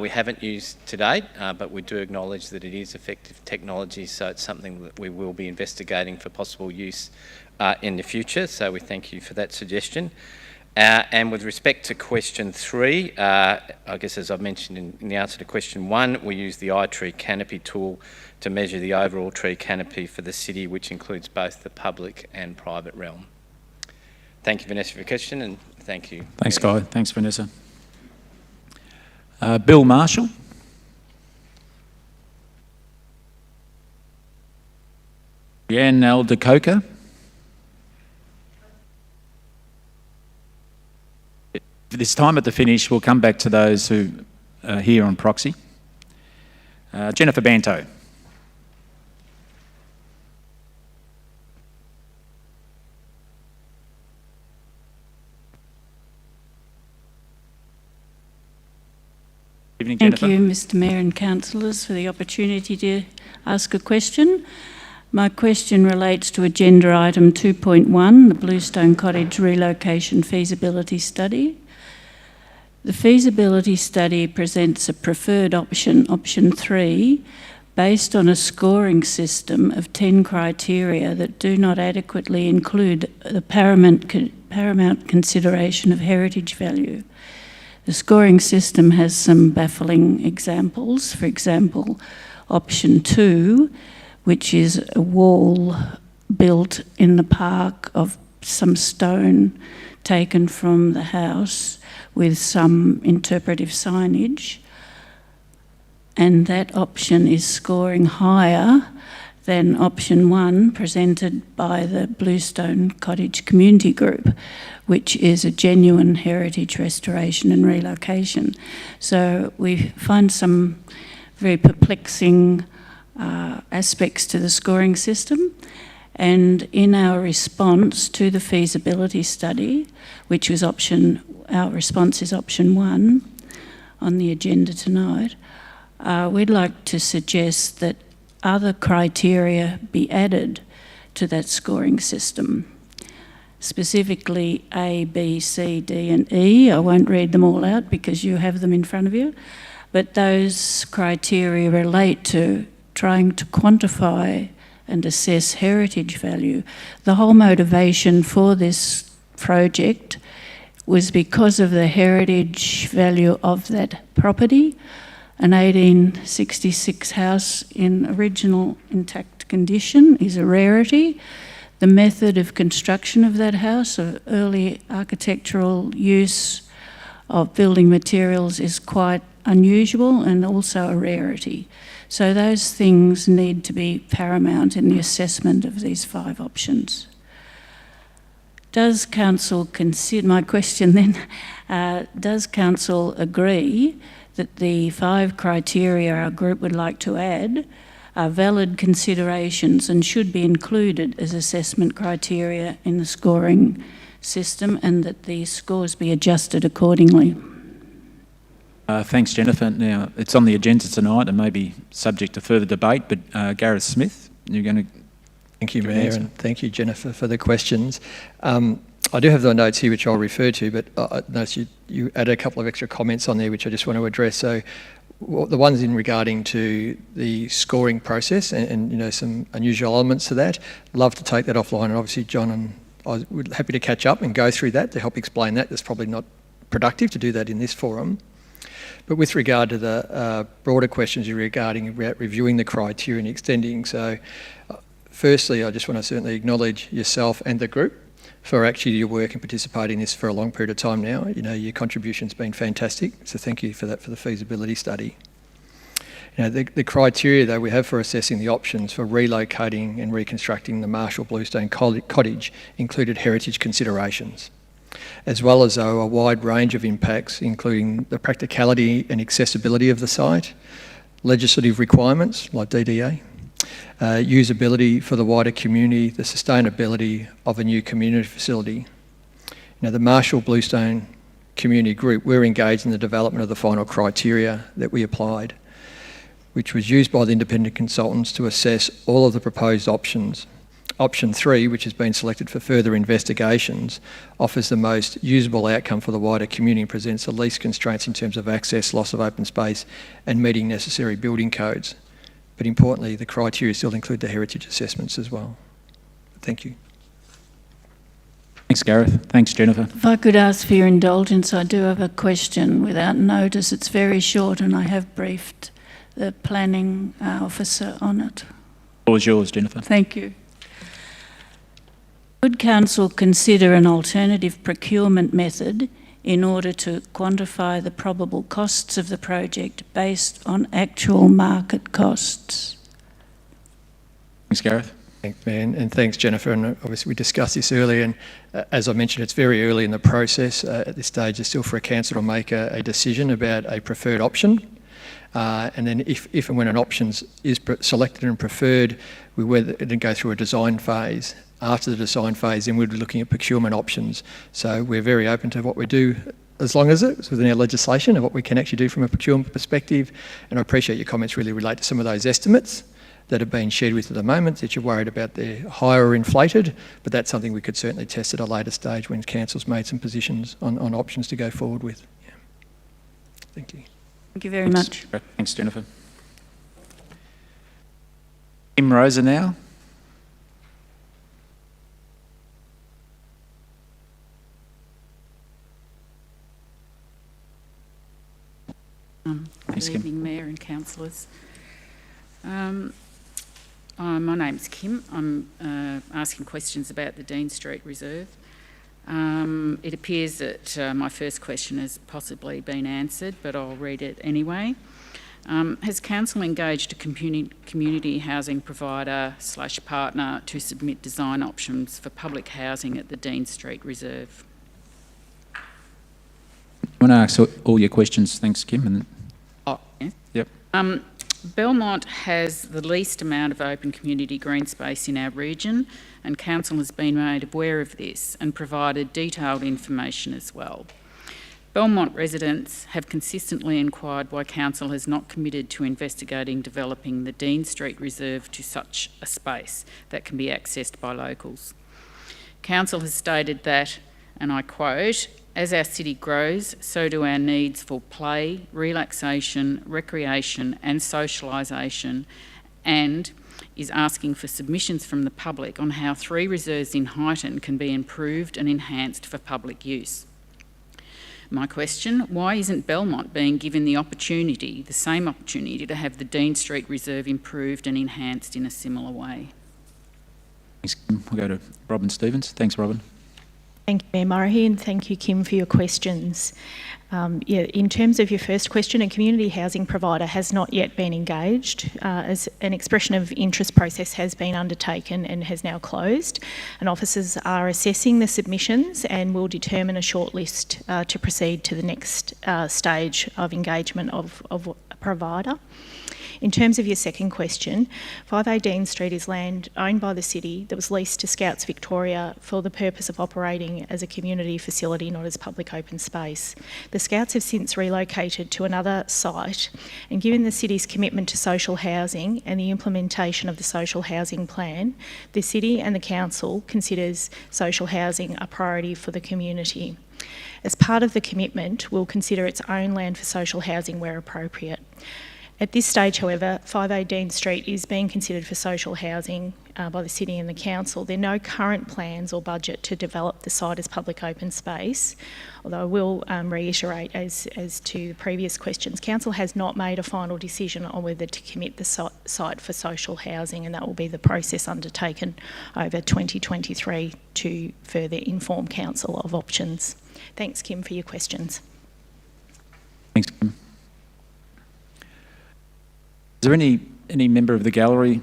we haven't used to date, but we do acknowledge that it is effective technology, so it's something that we will be investigating for possible use in the future, so we thank you for that suggestion. And with respect to question 3, I guess as I've mentioned in the answer to question 1, we use the iTree canopy tool to measure the overall tree canopy for the city, which includes both the public and private realm. Thank you, Vanessa, for your question, and thank you. Thanks, Guy. Thanks, Vanessa. Bill Marshall. Jan Aldecoca. This time at the finish, we'll come back to those who are here on proxy. Jennifer Banto. Evening, Thank Jennifer. you, Mr Mayor and Councillors, for the opportunity to ask a question. My question relates to agenda item 2.1, the Bluestone Cottage Relocation Feasibility Study. The feasibility study presents a preferred option, option 3, based on a scoring system of 10 criteria that do not adequately include the paramount consideration of heritage value. The scoring system has some baffling examples. For example, option 2, which is a wall built in the park of some stone taken from the house with some interpretive signage, and that option is scoring higher than option 1 presented by the Bluestone Cottage Community Group, which is a genuine heritage restoration and relocation. So we find some very perplexing aspects to the scoring system, and in our response to the feasibility study, which was our response is option 1 on the agenda tonight, we'd like to suggest that other criteria be added to that scoring system, specifically A, B, C, D and E. I won't read them all out because you have them in front of you. but those criteria relate to trying to quantify and assess heritage value. The whole motivation for this project was because of the heritage value of that property. An 1866 house in original intact condition is a rarity. The method of construction of that house, of early architectural use of building materials, is quite unusual and also a rarity. So those things need to be paramount in the assessment of these 5 options. Does council consider, my question then, does council agree that the 5 criteria our group would like to add are valid considerations and should be included as assessment criteria in the scoring system, and that the scores be adjusted accordingly? Thanks, Jennifer. Now, it's on the agenda tonight and may be subject to further debate, but Gareth Smith, you're going to... Thank you, Mayor, and thank you, Jennifer, for the questions. I do have the notes here which I'll refer to, but I noticed you added a couple of extra comments on there which I just want to address. So the ones in regarding to the scoring process and you know, some unusual elements to that, love to take that offline, and obviously John and I would happy to catch up and go through that to help explain that. It's probably not productive to do that in this forum. But with regard to the broader questions regarding reviewing the criteria and extending, so firstly, I just want to certainly acknowledge yourself and the group for actually your work and participating in this for a long period of time now. You know, your contribution's been fantastic, so thank you for that, for the feasibility study. You know, the criteria though we have for assessing the options for relocating and reconstructing the Marshall Bluestone Cottage included heritage considerations, as well as a wide range of impacts, including the practicality and accessibility of the site, legislative requirements like DDA, usability for the wider community, the sustainability of a new community facility. Now, the Marshall Bluestone Community Group, we're engaged in the development of the final criteria that we applied, which was used by the independent consultants to assess all of the proposed options. Option 3, which has been selected for further investigations, offers the most usable outcome for the wider community and presents the least constraints in terms of access, loss of open space and meeting necessary building codes. But importantly, the criteria still include the heritage assessments as well. Thank you. Thanks, Gareth. Thanks, Jennifer. If I could ask for your indulgence, I do have a question without notice. It's very short and I have briefed the planning officer on it. The floor is yours, Jennifer. Thank you. Would council consider an alternative procurement method in order to quantify the probable costs of the project based on actual market costs? Thanks, Gareth. Thanks, man, and thanks, Jennifer. And obviously we discussed this earlier, and as I mentioned, it's very early in the process. At this stage, it's still for a council to make a decision about a preferred option. And then if and when an option is selected and preferred, we would then go through a design phase. After the design phase, then we'd be looking at procurement options. So we're very open to what we do, as long as it's within our legislation and what we can actually do from a procurement perspective. And I appreciate your comments really relate to some of those estimates that have been shared with at the moment, that you're worried about they're higher or inflated, but that's something we could certainly test at a later stage when council's made some positions on options to go forward with. Yeah. Thank you. Thank you very much. Thanks, Jennifer. Kim Rosa now. Good evening, Mayor and Councillors. My name's Kim. I'm asking questions about the Dean Street Reserve. It appears that my first question has possibly been answered, but I'll read it anyway. Has Council engaged a community housing provider / partner to submit design options for public housing at the Dean Street Reserve? I want to ask all your questions. Thanks, Kim. And Yes. Yep. Belmont has the least amount of open community green space in our region, and Council has been made aware of this and provided detailed information as well. Belmont residents have consistently inquired why Council has not committed to investigating developing the Dean Street Reserve to such a space that can be accessed by locals. Council has stated that, and I quote, As our city grows, so do our needs for play, relaxation, recreation and socialisation, and is asking for submissions from the public on how 3 reserves in Highton can be improved and enhanced for public use. My question, why isn't Belmont being given the same opportunity to have the Dean Street Reserve improved and enhanced in a similar way? Thanks, Kim. We'll go to Robin Stevens. Thanks, Robin. Thank you, Mayor Murray, and thank you, Kim, for your questions. In terms of your first question, a community housing provider has not yet been engaged, as an expression of interest process has been undertaken and has now closed, and officers are assessing the submissions and will determine a shortlist to proceed to the next stage of engagement of a provider. In terms of your second question, 5A Dean Street is land owned by the city that was leased to Scouts Victoria for the purpose of operating as a community facility, not as public open space. The Scouts have since relocated to another site, and given the city's commitment to social housing and the implementation of the social housing plan, the city and the council considers social housing a priority for the community. As part of the commitment, we'll consider its own land for social housing where appropriate. At this stage, however, 5A Dean Street is being considered for social housing by the city and the council. There are no current plans or budget to develop the site as public open space, although I will reiterate, as to the previous questions, council has not made a final decision on whether to commit the site for social housing, and that will be the process undertaken over 2023 to further inform council of options. Thanks, Kim, for your questions. Thanks, Kim. Is there any member of the gallery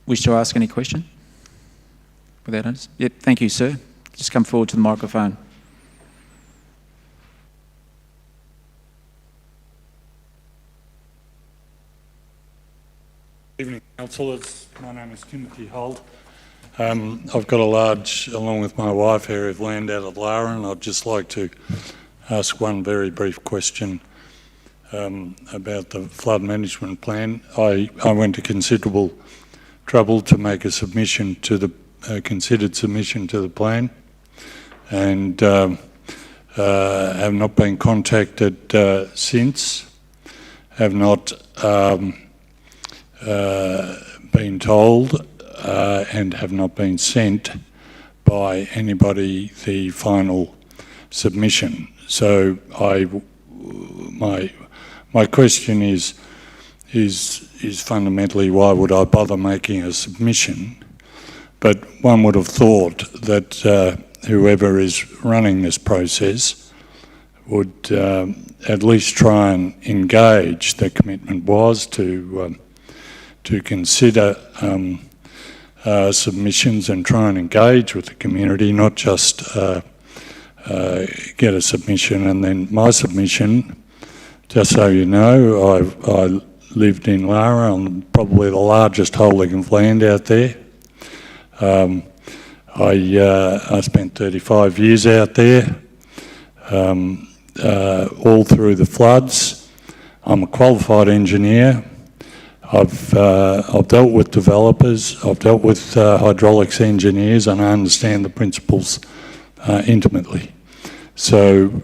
wish to ask any question? Without notice? Yep, thank you, sir. Just come forward to the microphone. Evening, Councillors. My name is Timothy Holt. I've got a large, along with my wife, area of land out of Lara, and I'd just like to ask one very brief question about the flood management plan. I went to considerable trouble to make a submission to the considered submission to the plan, and have not been contacted since. Have not been told and have not been sent by anybody the final submission. So my question is fundamentally, why would I bother making a submission? But one would have thought that whoever is running this process would at least try and engage. The commitment was to consider submissions and try and engage with the community, not just get a submission and then my submission. Just so you know, I lived in Lara on probably the largest holding of land out there. I spent 35 years out there, all through the floods. I'm a qualified engineer. I've dealt with developers, I've dealt with hydraulics engineers, and I understand the principles intimately. So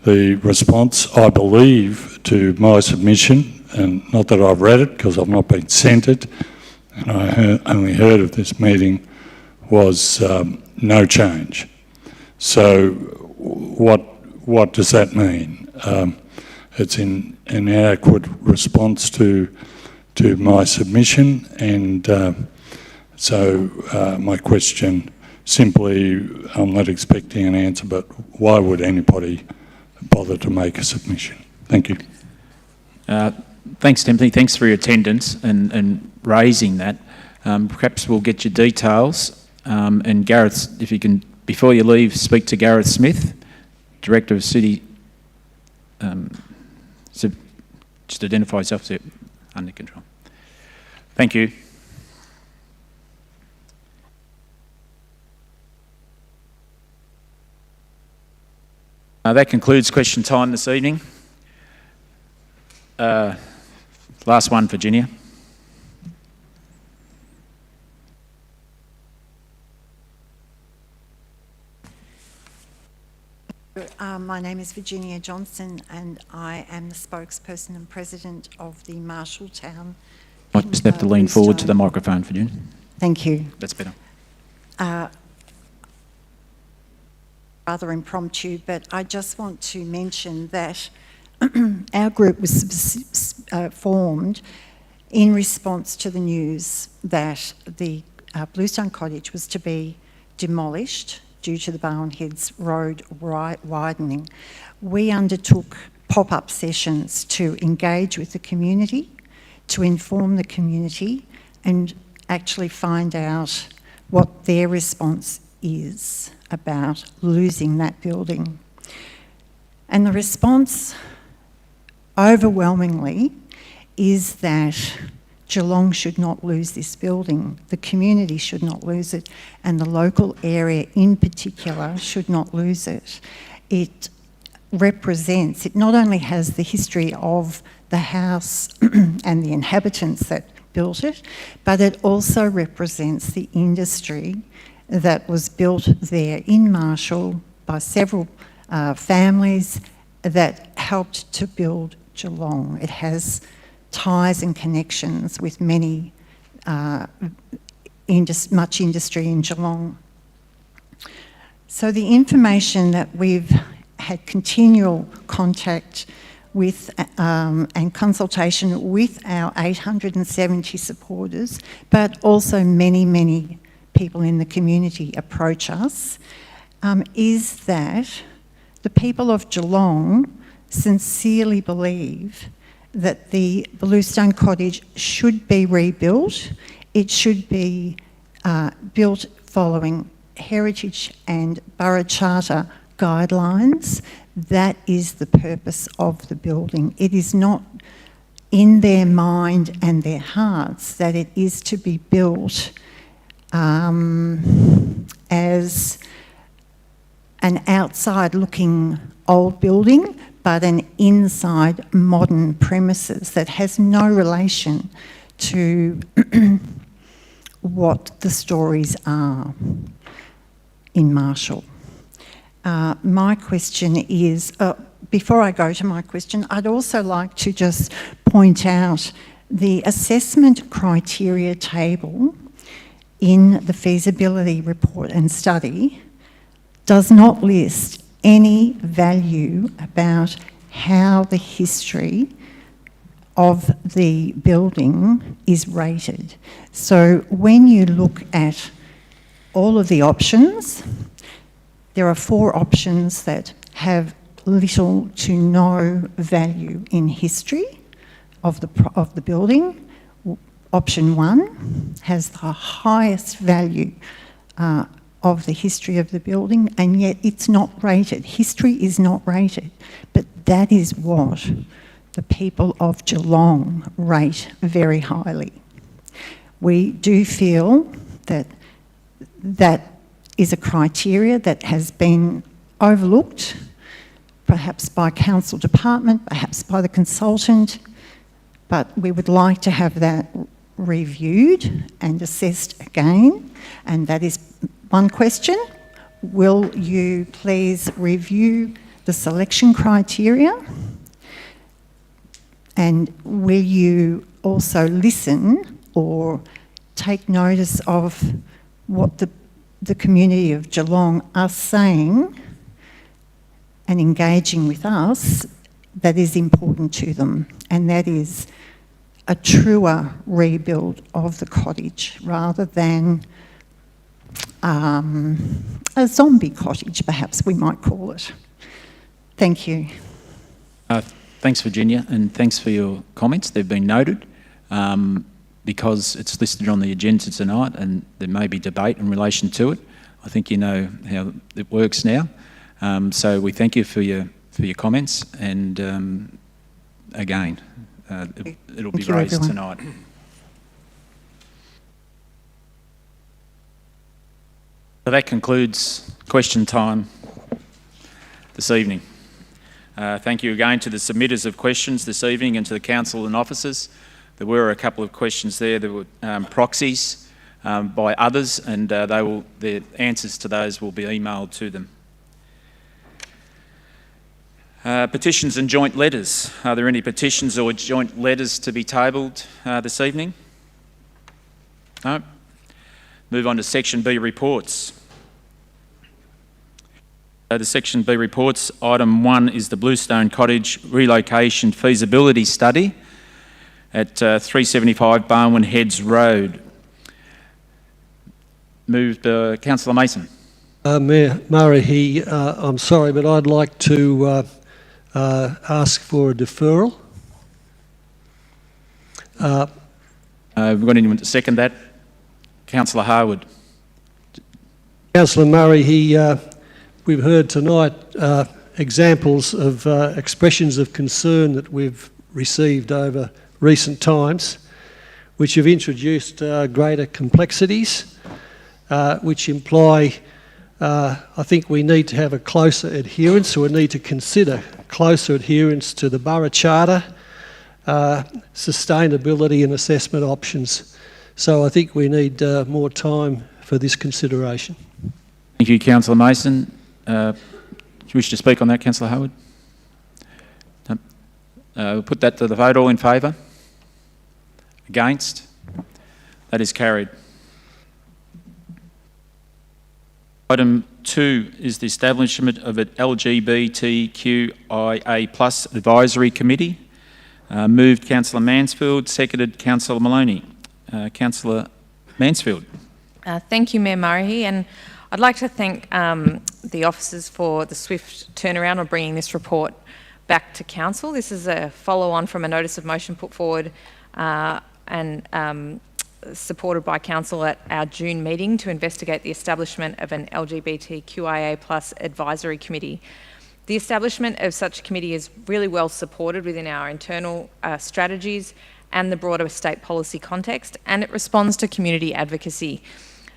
the response, I believe, to my submission, and not that I've read it because I've not been sent it, and I only heard of this meeting, was no change. So what does that mean? It's an inadequate response to my submission, and so my question, simply, I'm not expecting an answer, but why would anybody bother to make a submission? Thank you. Thanks, Timothy. Thanks for your attendance and raising that. Perhaps we'll get your details. And Gareth, if you can, before you leave, speak to Gareth Smith, Director of City. So just identify yourself, so under control. Thank you. That concludes question time this evening. Last one, Virginia. My name is Virginia Johnson and I am the spokesperson and president of the Marshalltown. Might just have to lean forward to the microphone, Virginia. Thank you. That's better. Rather impromptu, but I just want to mention that our group was formed in response to the news that the Bluestone Cottage was to be demolished due to the Barwin Heads Road widening. We undertook pop-up sessions to engage with the community, to inform the community and actually find out what their response is about losing that building. And the response overwhelmingly is that Geelong should not lose this building, the community should not lose it, and the local area in particular should not lose it. It represents, it not only has the history of the house and the inhabitants that built it, but it also represents the industry that was built there in Marshall by several families that helped to build Geelong. It has ties and connections with many, much industry in Geelong. So the information that we've had continual contact with and consultation with our 870 supporters, but also many, many people in the community approach us, is that the people of Geelong sincerely believe that the Bluestone Cottage should be rebuilt. It should be built following heritage and borough charter guidelines. That is the purpose of the building. It is not in their mind and their hearts that it is to be built as an outside-looking old building, but an inside modern premises that has no relation to what the stories are in Marshall. My question is, before I go to my question, I'd also like to just point out the assessment criteria table in the feasibility report and study does not list any value about how the history of the building is rated. So when you look at all of the options, there are 4 options that have little to no value in history of the building. Option 1 has the highest value of the history of the building, and yet it's not rated. History is not rated, but that is what the people of Geelong rate very highly. We do feel that that is a criteria that has been overlooked, perhaps by council department, perhaps by the consultant, but we would like to have that reviewed and assessed again, and that is one question. Will you please review the selection criteria? And will you also listen or take notice of what the community of Geelong are saying and engaging with us that is important to them? And that is a truer rebuild of the cottage rather than a zombie cottage, perhaps we might call it. Thank you. Thanks, Virginia, and thanks for your comments. They've been noted. Because it's listed on the agenda tonight and there may be debate in relation to it, I think you know how it works now. So we thank you for your comments, and again, it'll be raised tonight. So that concludes question time this evening. Thank you again to the submitters of questions this evening and to the council and officers. There were a couple of questions there. There were proxies by others, and the answers to those will be emailed to them. Petitions and joint letters. Are there any petitions or joint letters to be tabled this evening? No. Move on to Section B, reports. The Section B reports, item 1 is the Bluestone Cottage Relocation Feasibility Study at 375 Barwin Heads Road. Moved Councillor Mason. Mayor Murray, I'm sorry, but I'd like to ask for a deferral. Have we got anyone to second that? Councillor Harwood. Councillor Murray, we've heard tonight examples of expressions of concern that we've received over recent times, which have introduced greater complexities, which imply I think we need to have a closer adherence, or we need to consider closer adherence to the Borough Charter, sustainability and assessment options. So I think we need more time for this consideration. Thank you, Councillor Mason. Do you wish to speak on that, Councillor Howard? We'll put that to the vote. All in favour? Against? That is carried. Item 2 is the establishment of an LGBTQIA+ advisory committee. Moved Councillor Mansfield, seconded Councillor Maloney. Councillor Mansfield. Thank you, Mayor Murray, and I'd like to thank the officers for the swift turnaround of bringing this report back to Council. This is a follow-on from a notice of motion put forward and supported by Council at our June meeting to investigate the establishment of an LGBTQIA+ advisory committee. The establishment of such a committee is really well supported within our internal strategies and the broader state policy context, and it responds to community advocacy.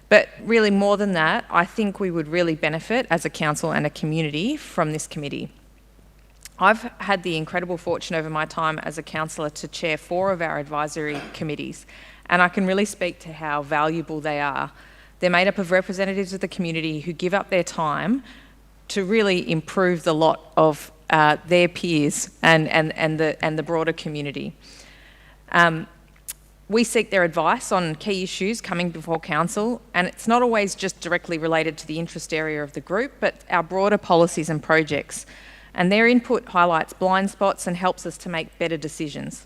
But really more than that, I think we would really benefit as a council and a community from this committee. I've had the incredible fortune over my time as a councillor to chair 4 of our advisory committees, and I can really speak to how valuable they are. They're made up of representatives of the community who give up their time to really improve the lot of their peers and the broader community. We seek their advice on key issues coming before Council, and it's not always just directly related to the interest area of the group, but our broader policies and projects. And their input highlights blind spots and helps us to make better decisions.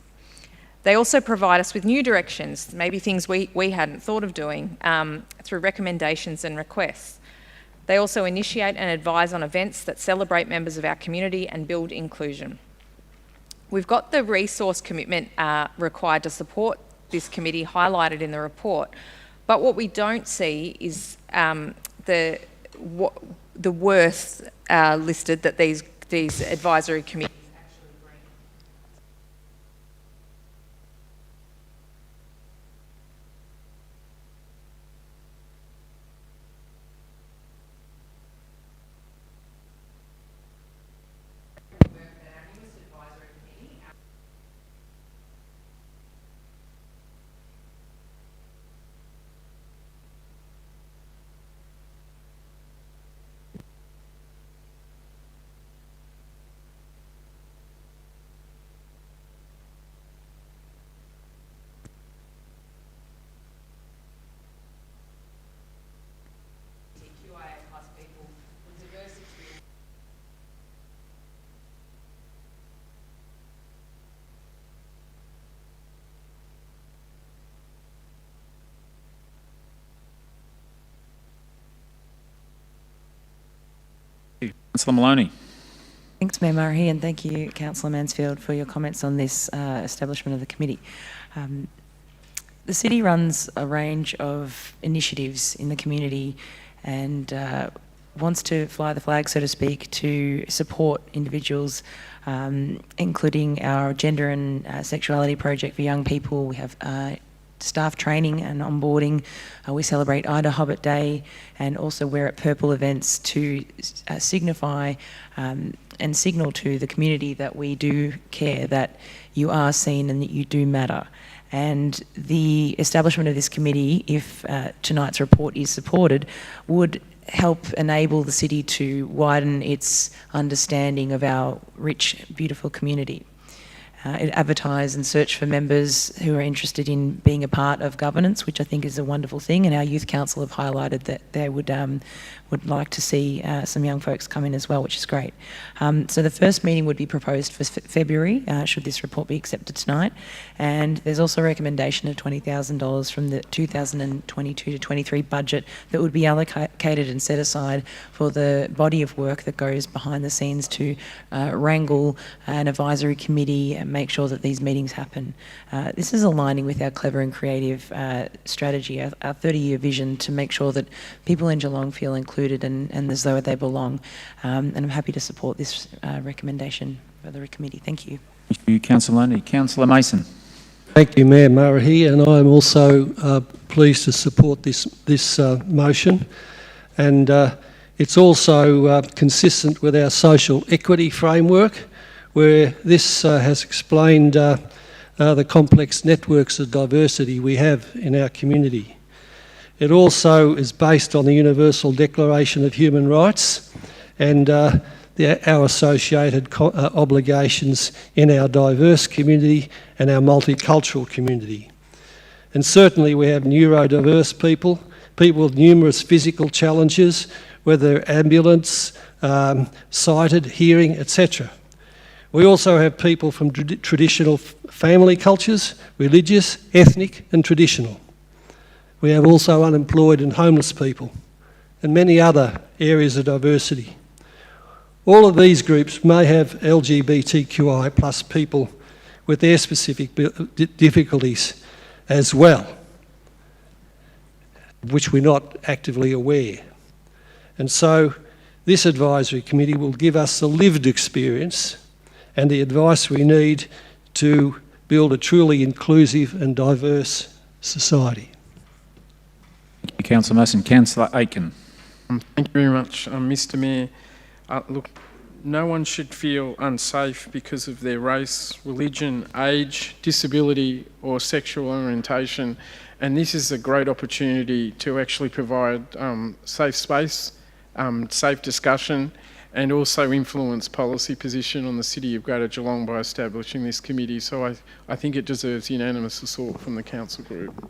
They also provide us with new directions, maybe things we hadn't thought of doing, through recommendations and requests. They also initiate and advise on events that celebrate members of our community and build inclusion. We've got the resource commitment required to support this committee highlighted in the report, but what we don't see is the worth listed that these advisory committees actually bring. Councillor Maloney. Thanks, Mayor Murray, and thank you, Councillor Mansfield, for your comments on this establishment of the committee. The city runs a range of initiatives in the community and wants to fly the flag, so to speak, to support individuals, including our gender and sexuality project for young people. We have staff training and onboarding. We celebrate Ida Hobbit Day and also Wear It Purple events to signify and signal to the community that we do care, that you are seen and that you do matter. And the establishment of this committee, if tonight's report is supported, would help enable the city to widen its understanding of our rich, beautiful community. It advertise and search for members who are interested in being a part of governance, which I think is a wonderful thing, and our Youth Council have highlighted that they would like to see some young folks come in as well, which is great. So the first meeting would be proposed for February, should this report be accepted tonight, and there's also a recommendation of $20,000 from the 2022 to 23 budget that would be allocated and set aside for the body of work that goes behind the scenes to wrangle an advisory committee and make sure that these meetings happen. This is aligning with our clever and creative strategy, our 30-year vision to make sure that people in Geelong feel included and as though they belong. And I'm happy to support this recommendation for the committee. Thank you. Thank you, Councillor Lundy. Councillor Mason. Thank you, Mayor Murray, and I'm also pleased to support this motion. And it's also consistent with our social equity framework, where this has explained the complex networks of diversity we have in our community. It also is based on the Universal Declaration of Human Rights and our associated obligations in our diverse community and our multicultural community. And certainly we have neurodiverse people with numerous physical challenges, whether ambulance, sighted, hearing, etc. We also have people from traditional family cultures, religious, ethnic and traditional. We have also unemployed and homeless people and many other areas of diversity. All of these groups may have LGBTQI plus people with their specific difficulties as well, of which we're not actively aware. And so this advisory committee will give us the lived experience and the advice we need to build a truly inclusive and diverse society. Thank you, Councillor Mason. Councillor Aiken. Thank you very much, Mr Mayor. Look, no one should feel unsafe because of their race, religion, age, disability or sexual orientation, and this is a great opportunity to actually provide safe space, safe discussion and also influence policy position on the City of Greater Geelong by establishing this committee. So I think it deserves unanimous support from the council group.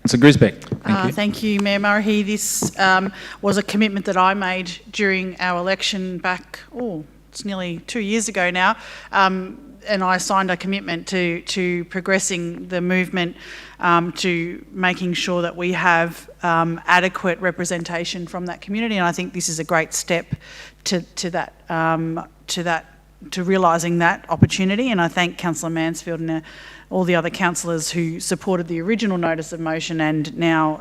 Councillor Grisbeck. Thank you. Thank you, Mayor Murray. This was a commitment that I made during our election back, it's nearly 2 years ago now, and I signed a commitment to progressing the movement to making sure that we have adequate representation from that community, and I think this is a great step to realising that opportunity, and I thank Councillor Mansfield and all the other councillors who supported the original notice of motion, and now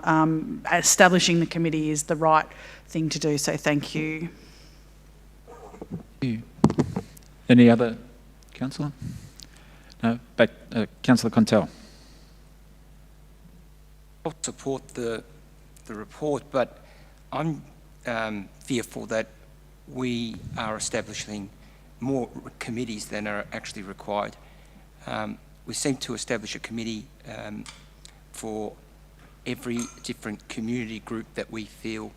establishing the committee is the right thing to do, so thank you. Thank you. Any other councillor? No? Back, Councillor Contell. I'll support the report, but I'm fearful that we are establishing more committees than are actually required. We seem to establish a committee for every different community group that we feel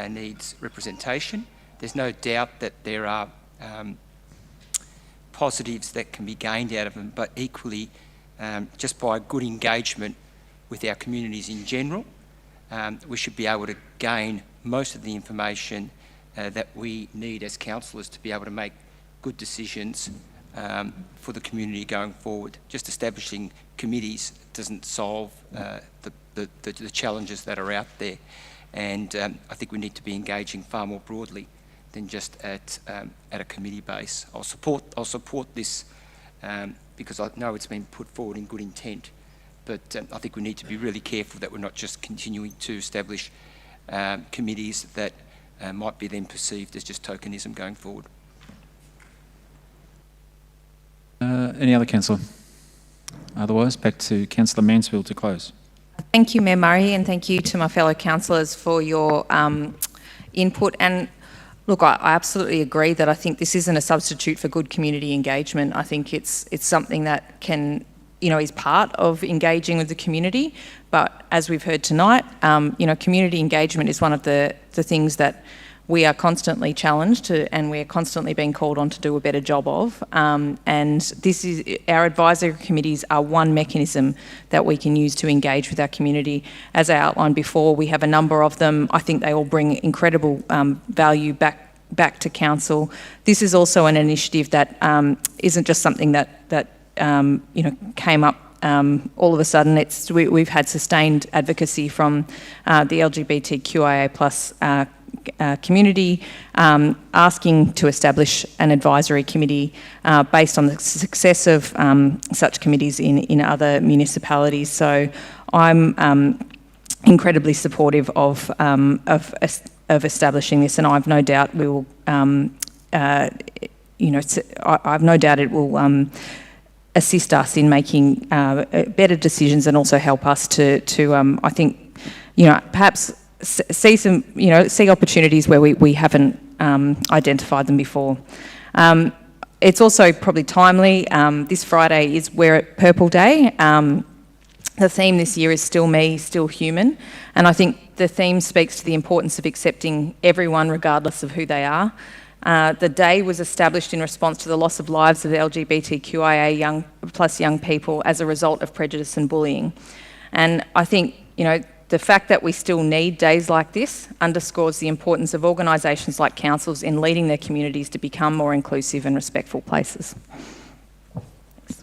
needs representation. There's no doubt that there are positives that can be gained out of them, but equally just by good engagement with our communities in general, we should be able to gain most of the information that we need as councillors to be able to make good decisions for the community going forward. Just establishing committees doesn't solve the challenges that are out there, and I think we need to be engaging far more broadly than just at a committee base. I'll support this because I know it's been put forward in good intent, but I think we need to be really careful that we're not just continuing to establish committees that might be then perceived as just tokenism going forward. Any other councillor? Otherwise, back to Councillor Mansfield to close. Thank you, Mayor Murray, and thank you to my fellow councillors for your input. And look, I absolutely agree that I think this isn't a substitute for good community engagement. I think it's something that can is part of engaging with the community. But as we've heard tonight, community engagement is one of the things that we are constantly challenged to, and we're constantly being called on to do a better job of. And this is, our advisory committees are one mechanism that we can use to engage with our community. As I outlined before, we have a number of them. I think they all bring incredible value back to council. This is also an initiative that isn't just something that came up all of a sudden. We've had sustained advocacy from the LGBTQIA plus community, asking to establish an advisory committee based on the success of such committees in other municipalities. So I'm incredibly supportive of establishing this, and I've no doubt we will. I've no doubt it will assist us in making better decisions, and also help us to I think, perhaps see opportunities where we haven't identified them before. It's also probably timely. This Friday is Wear It Purple Day. The theme this year is Still Me, Still Human. And I think the theme speaks to the importance of accepting everyone regardless of who they are. The day was established in response to the loss of lives of LGBTQIA young people as a result of prejudice and bullying. And I think, the fact that we still need days like this underscores the importance of organisations like councils in leading their communities to become more inclusive and respectful places.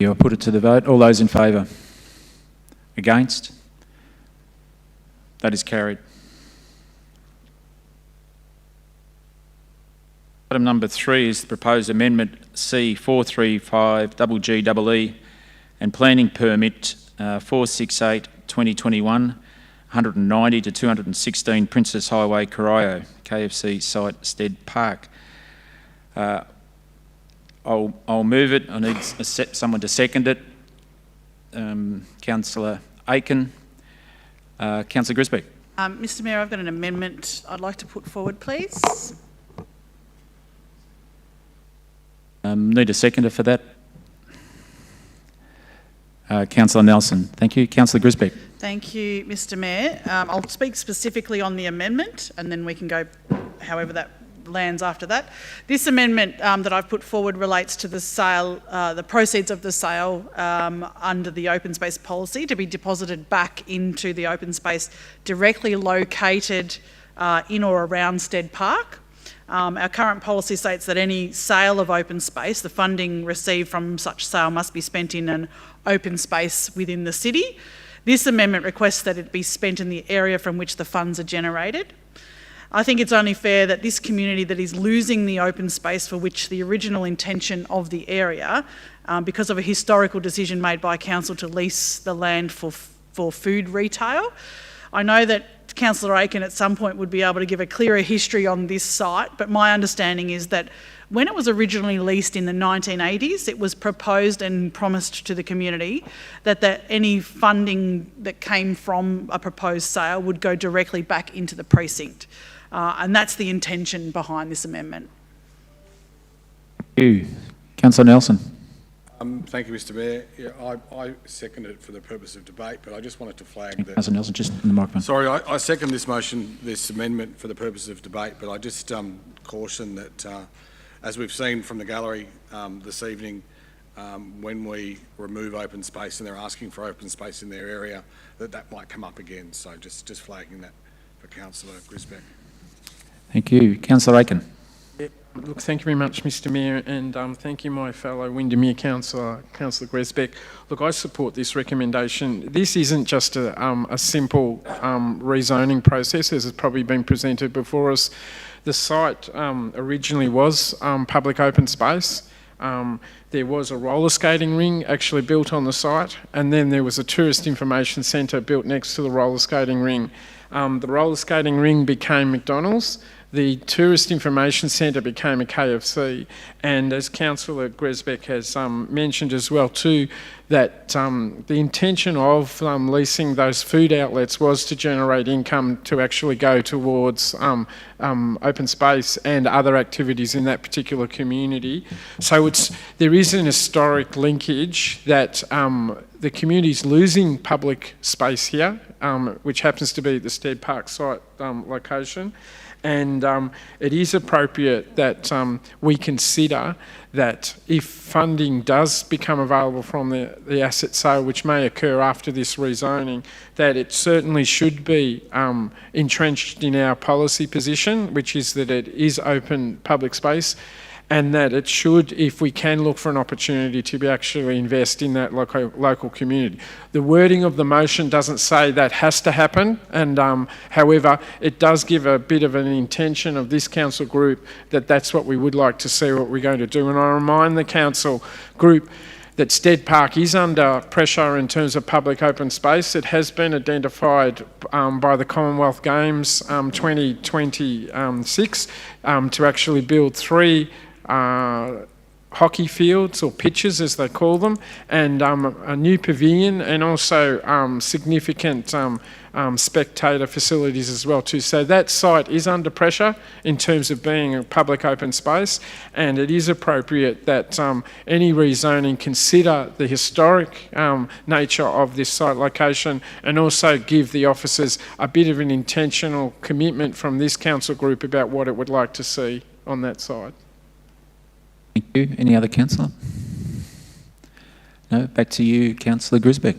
I'll put it to the vote. All those in favour? Against? That is carried. Item number 3 is the proposed amendment C435GGE and planning permit 468/2021, 190 to 216 Princess Highway, Corio, KFC site, Stead Park. I'll move it. I need someone to second it. Councillor Aiken. Councillor Grisbeck. Mr Mayor, I've got an amendment I'd like to put forward, please. Need a seconder for that. Councillor Nelson. Thank you. Councillor Grisbeck. Thank you, Mr Mayor. I'll speak specifically on the amendment, and then we can go however that lands after that. This amendment that I've put forward relates to the sale, the proceeds of the sale under the open space policy to be deposited back into the open space directly located in or around Stead Park. Our current policy states that any sale of open space, the funding received from such sale must be spent in an open space within the city. This amendment requests that it be spent in the area from which the funds are generated. I think it's only fair that this community that is losing the open space for which the original intention of the area, because of a historical decision made by council to lease the land for food retail. I know that Councillor Aiken at some point would be able to give a clearer history on this site, but my understanding is that when it was originally leased in the 1980s, it was proposed and promised to the community that any funding that came from a proposed sale would go directly back into the precinct. And that's the intention behind this amendment. Thank you. Councillor Nelson. Thank you, Mr Mayor. Yeah, I second it for the purpose of debate, but I just wanted to flag that... Councillor Nelson, just in the microphone. Sorry, I second this motion, this amendment for the purpose of debate, but I just caution that, as we've seen from the gallery this evening, when we remove open space and they're asking for open space in their area, that might come up again. So just flagging that for Councillor Grisbeck. Thank you. Councillor Aiken. Look, thank you very much, Mr Mayor, and thank you, my fellow Windermere councillor, Councillor Grisbeck. Look, I support this recommendation. This isn't just a simple rezoning process, as has probably been presented before us. The site originally was public open space. There was a roller skating ring actually built on the site, and then there was a tourist information centre built next to the roller skating ring. The roller skating ring became McDonald's. The Tourist Information Centre became a KFC, and as Councillor Grisbeck has mentioned as well too, that the intention of leasing those food outlets was to generate income to actually go towards open space and other activities in that particular community. So there is an historic linkage that the community's losing public space here, which happens to be the Stead Park site location. And it is appropriate that we consider that if funding does become available from the asset sale, which may occur after this rezoning, that it certainly should be entrenched in our policy position, which is that it is open public space, and that it should, if we can, look for an opportunity to be actually invest in that local community. The wording of the motion doesn't say that has to happen, and however, it does give a bit of an intention of this council group that that's what we would like to see, what we're going to do. And I remind the council group that Stead Park is under pressure in terms of public open space. It has been identified by the Commonwealth Games 2026 to actually build 3 hockey fields, or pitches as they call them, and a new pavilion, and also significant spectator facilities as well too. So that site is under pressure in terms of being a public open space, and it is appropriate that any rezoning consider the historic nature of this site location, and also give the officers a bit of an intentional commitment from this council group about what it would like to see on that site. Thank you. Any other councillor? No? Back to you, Councillor Grisbeck.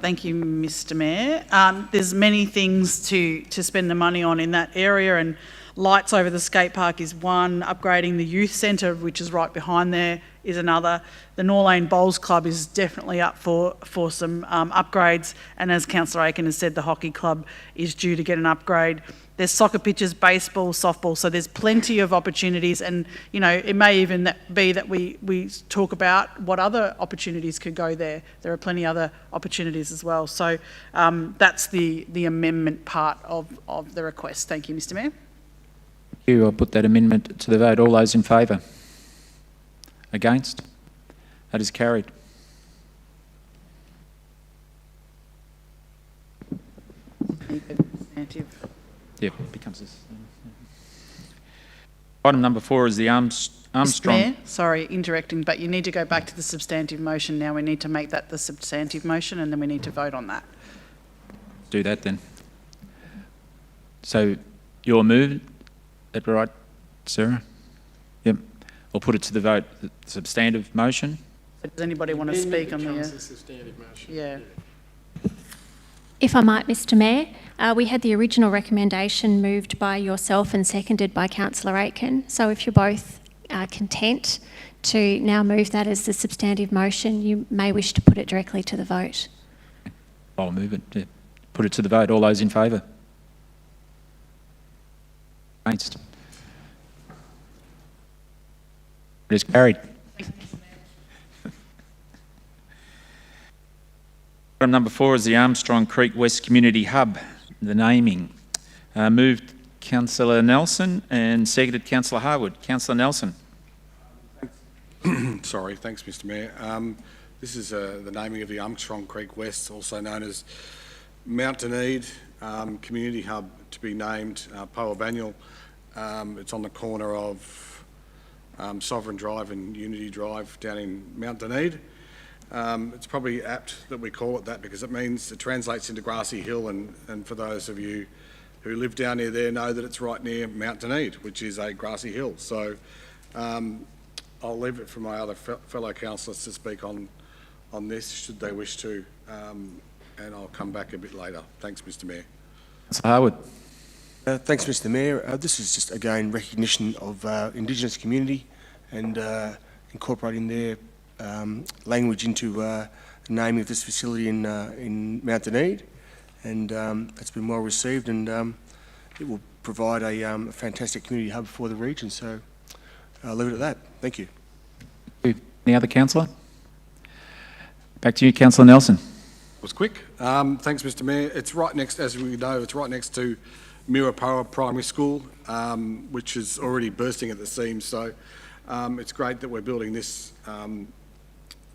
Thank you, Mr Mayor. There's many things to spend the money on in that area, and lights over the skate park is one, upgrading the youth centre, which is right behind there, is another. The Norlane Bowls Club is definitely up for some upgrades, and as Councillor Aiken has said, the hockey club is due to get an upgrade. There's soccer pitches, baseball, softball, so there's plenty of opportunities, and you know, it may even be that we talk about what other opportunities could go there. There are plenty other opportunities as well. So that's the amendment part of the request. Thank you, Mr Mayor. Thank you. I'll put that amendment to the vote. All those in favour? Against? That is carried. Yep, becomes this. Item number 4 is the Armstrong. Mr Mayor, sorry, interacting, but you need to go back to the substantive motion now. We need to make that the substantive motion, and then we need to vote on that. Do that then. So your move, that right, Sarah? Yep. I'll put it to the vote. The substantive motion. Does anybody want to speak on the substantive motion? Yeah. If I might, Mr Mayor, we had the original recommendation moved by yourself and seconded by Councillor Aitken. So if you're both content to now move that as the substantive motion, you may wish to put it directly to the vote. I'll move it. Yeah. Put it to the vote. All those in favour? Against? It is carried. Item number 4 is the Armstrong Creek West Community Hub, the naming. Moved Councillor Nelson and seconded Councillor Harwood. Councillor Nelson. Sorry, thanks, Mr Mayor. This is the naming of the Armstrong Creek West, also known as Mount Dunedin Community Hub, to be named Poa Banyal. It's on the corner of Sovereign Drive and Unity Drive down in Mount Dunedin. It's probably apt that we call it that because it translates into Grassy Hill, and for those of you who live down near there know that it's right near Mount Dunedin, which is a grassy hill. So I'll leave it for my other fellow councillors to speak on this, should they wish to, and I'll come back a bit later. Thanks, Mr Mayor. Councillor Harwood. Thanks, Mr Mayor. This is just, again, recognition of Indigenous community and incorporating their language into the naming of this facility in Mount Dunedin, and it's been well received, and it will provide a fantastic community hub for the region. So I'll leave it at that. Thank you. Any other councillor? Back to you, Councillor Nelson. It was quick. Thanks, Mr Mayor. It's right next, as we know, it's right next to Mirapoa Primary School, which is already bursting at the seams. So it's great that we're building this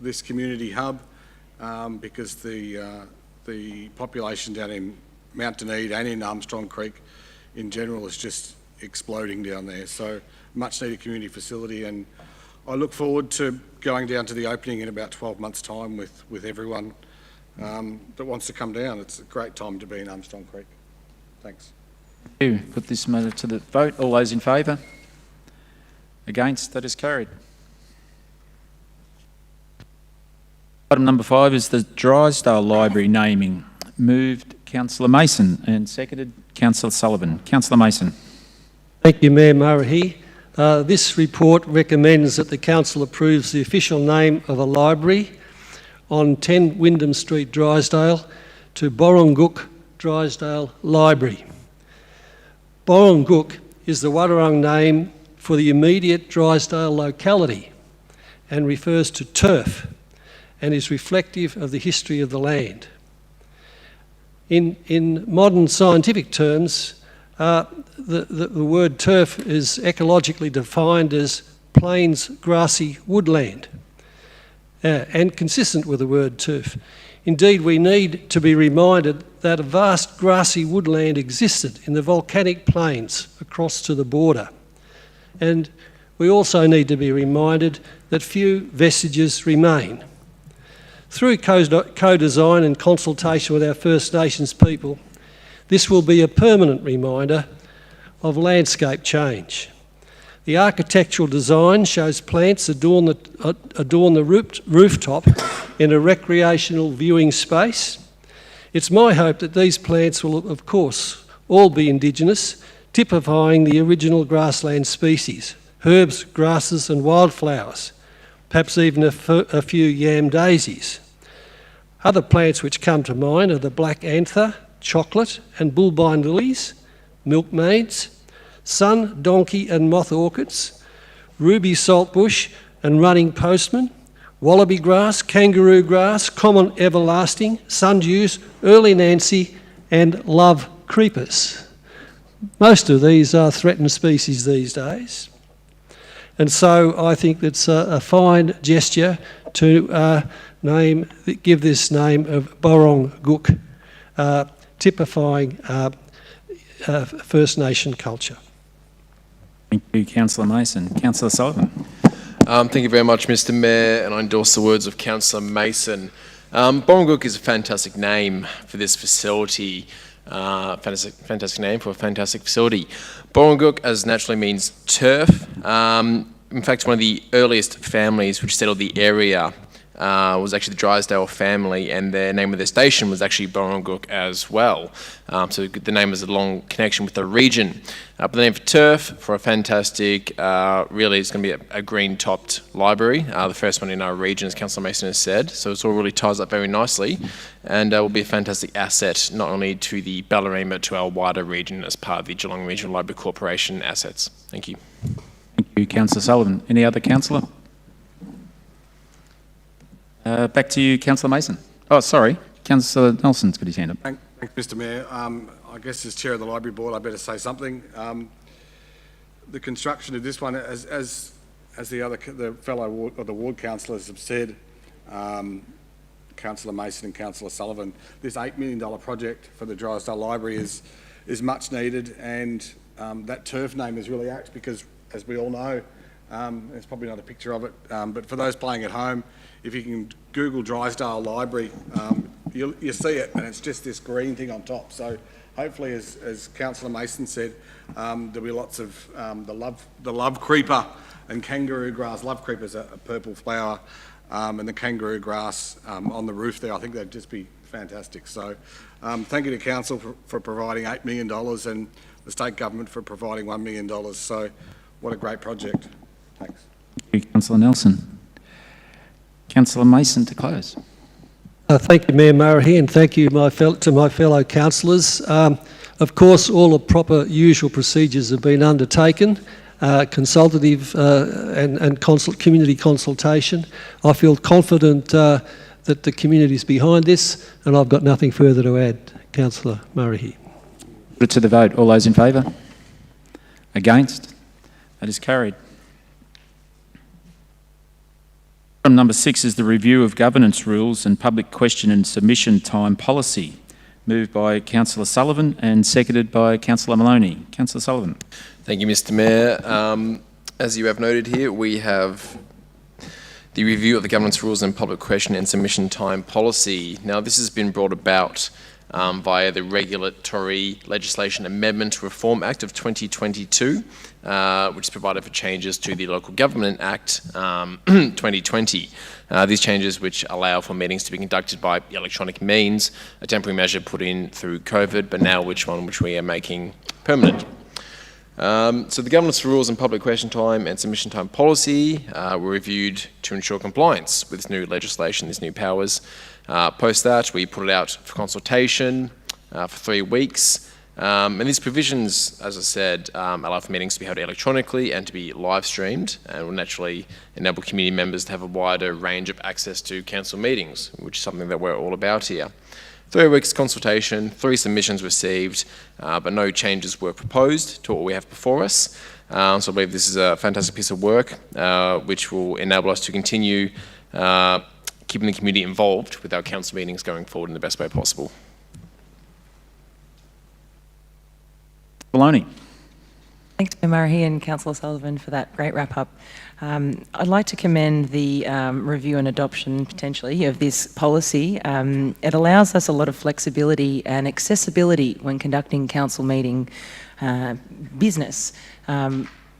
this community hub because the population down in Mount Dunedin and in Armstrong Creek in general is just exploding down there. So much needed community facility, and I look forward to going down to the opening in about 12 months' time with everyone that wants to come down. It's a great time to be in Armstrong Creek. Thanks. Thank you. Put this matter to the vote. All those in favour? Against? That is carried. Item number 5 is the Drysdale Library naming. Moved Councillor Mason and seconded Councillor Sullivan. Councillor Mason. Thank you, Mayor Murray. This report recommends that the Council approves the official name of a library on 10 Wyndham Street, Drysdale, to Barwin Drysdale Library. Barwin is the Wadawurrung name for the immediate Drysdale locality and refers to turf and is reflective of the history of the land. In modern scientific terms, the word turf is ecologically defined as plains grassy woodland and consistent with the word turf. Indeed, we need to be reminded that a vast grassy woodland existed in the volcanic plains across to the border. And we also need to be reminded that few vestiges remain. Through co-design and consultation with our First Nations people, this will be a permanent reminder of landscape change. The architectural design shows plants adorn the rooftop in a recreational viewing space. It's my hope that these plants will, of course, all be Indigenous, typifying the original grassland species, herbs, grasses and wildflowers, perhaps even a few yam daisies. Other plants which come to mind are the black anther, chocolate and bulbine lilies, milkmaids, sun, donkey and moth orchids, ruby saltbush and running postman, wallaby grass, kangaroo grass, common everlasting, sundews, early Nancy and love creepers. Most of these are threatened species these days. And so I think it's a fine gesture to give this name of Barwin, typifying First Nation culture. Thank you, Councillor Mason. Councillor Sullivan. Thank you very much, Mr Mayor, and I endorse the words of Councillor Mason. Barwin is a fantastic name for this facility. Fantastic name for a fantastic facility. Barwin, as naturally means turf. In fact, one of the earliest families which settled the area was actually the Drysdale family, and their name of their station was actually Barwin as well. So the name has a long connection with the region. But the name for turf, for a fantastic, really it's going to be a green-topped library, the first one in our region, as Councillor Mason has said. So it all really ties up very nicely, and will be a fantastic asset, not only to the Ballerine, but to our wider region as part of the Geelong Regional Library Corporation assets. Thank you. Thank you, Councillor Sullivan. Any other councillor? Back to you, Councillor Mason. Oh, sorry. Councillor Nelson's got his hand up. Thanks, Mr Mayor. I guess as Chair of the Library Board, I better say something. The construction of this one, as the fellow ward councillors have said, Councillor Mason and Councillor Sullivan, this $8 million project for the Drysdale Library is much needed, and that turf name is really apt because, as we all know, there's probably not a picture of it, but for those playing at home, if you can Google Drysdale Library, you see it, and it's just this green thing on top. So hopefully, as Councillor Mason said, there'll be lots of the love creeper and kangaroo grass. Love creeper is a purple flower, and the kangaroo grass on the roof there. I think that'd just be fantastic. So thank you to Council for providing $8 million and the state government for providing $1 million. So what a great project. Thanks. Thank you, Councillor Nelson. Councillor Mason to close. Thank you, Mayor Murray, and thank you to my fellow councillors. Of course, all the proper usual procedures have been undertaken, consultative and community consultation. I feel confident that the community is behind this, and I've got nothing further to add. Councillor Murray. Put it to the vote. All those in favour? Against? That is carried. Item number 6 is the review of governance rules and public question and submission time policy. Moved by Councillor Sullivan and seconded by Councillor Maloney. Councillor Sullivan. Thank you, Mr Mayor. As you have noted here, we have the review of the governance rules and public question and submission time policy. Now, this has been brought about via the Regulatory Legislation Amendment Reform Act of 2022, which has provided for changes to the Local Government Act 2020. These changes, which allow for meetings to be conducted by electronic means, a temporary measure put in through COVID, but now which we are making permanent. So the governance rules and public question time and submission time policy were reviewed to ensure compliance with this new legislation, these new powers. Post that, we put it out for consultation for 3 weeks. And these provisions, as I said, allow for meetings to be held electronically and to be live streamed, and will naturally enable community members to have a wider range of access to council meetings, which is something that we're all about here. 3 weeks consultation, 3 submissions received, but no changes were proposed to what we have before us. So I believe this is a fantastic piece of work, which will enable us to continue keeping the community involved with our council meetings going forward in the best way possible. Maloney. Thanks, Mayor Murray and Councillor Sullivan, for that great wrap-up. I'd like to commend the review and adoption, potentially, of this policy. It allows us a lot of flexibility and accessibility when conducting council meeting business.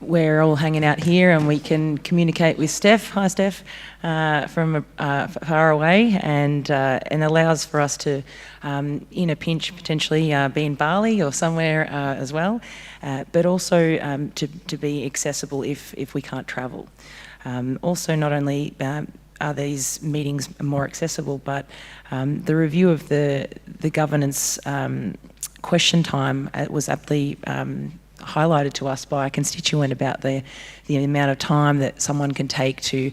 We're all hanging out here and we can communicate with Steph, hi Steph, from far away, and allows for us to, in a pinch, potentially be in Bali or somewhere as well, but also to be accessible if we can't travel. Also, not only are these meetings more accessible, but the review of the governance question time was aptly highlighted to us by a constituent about the amount of time that someone can take to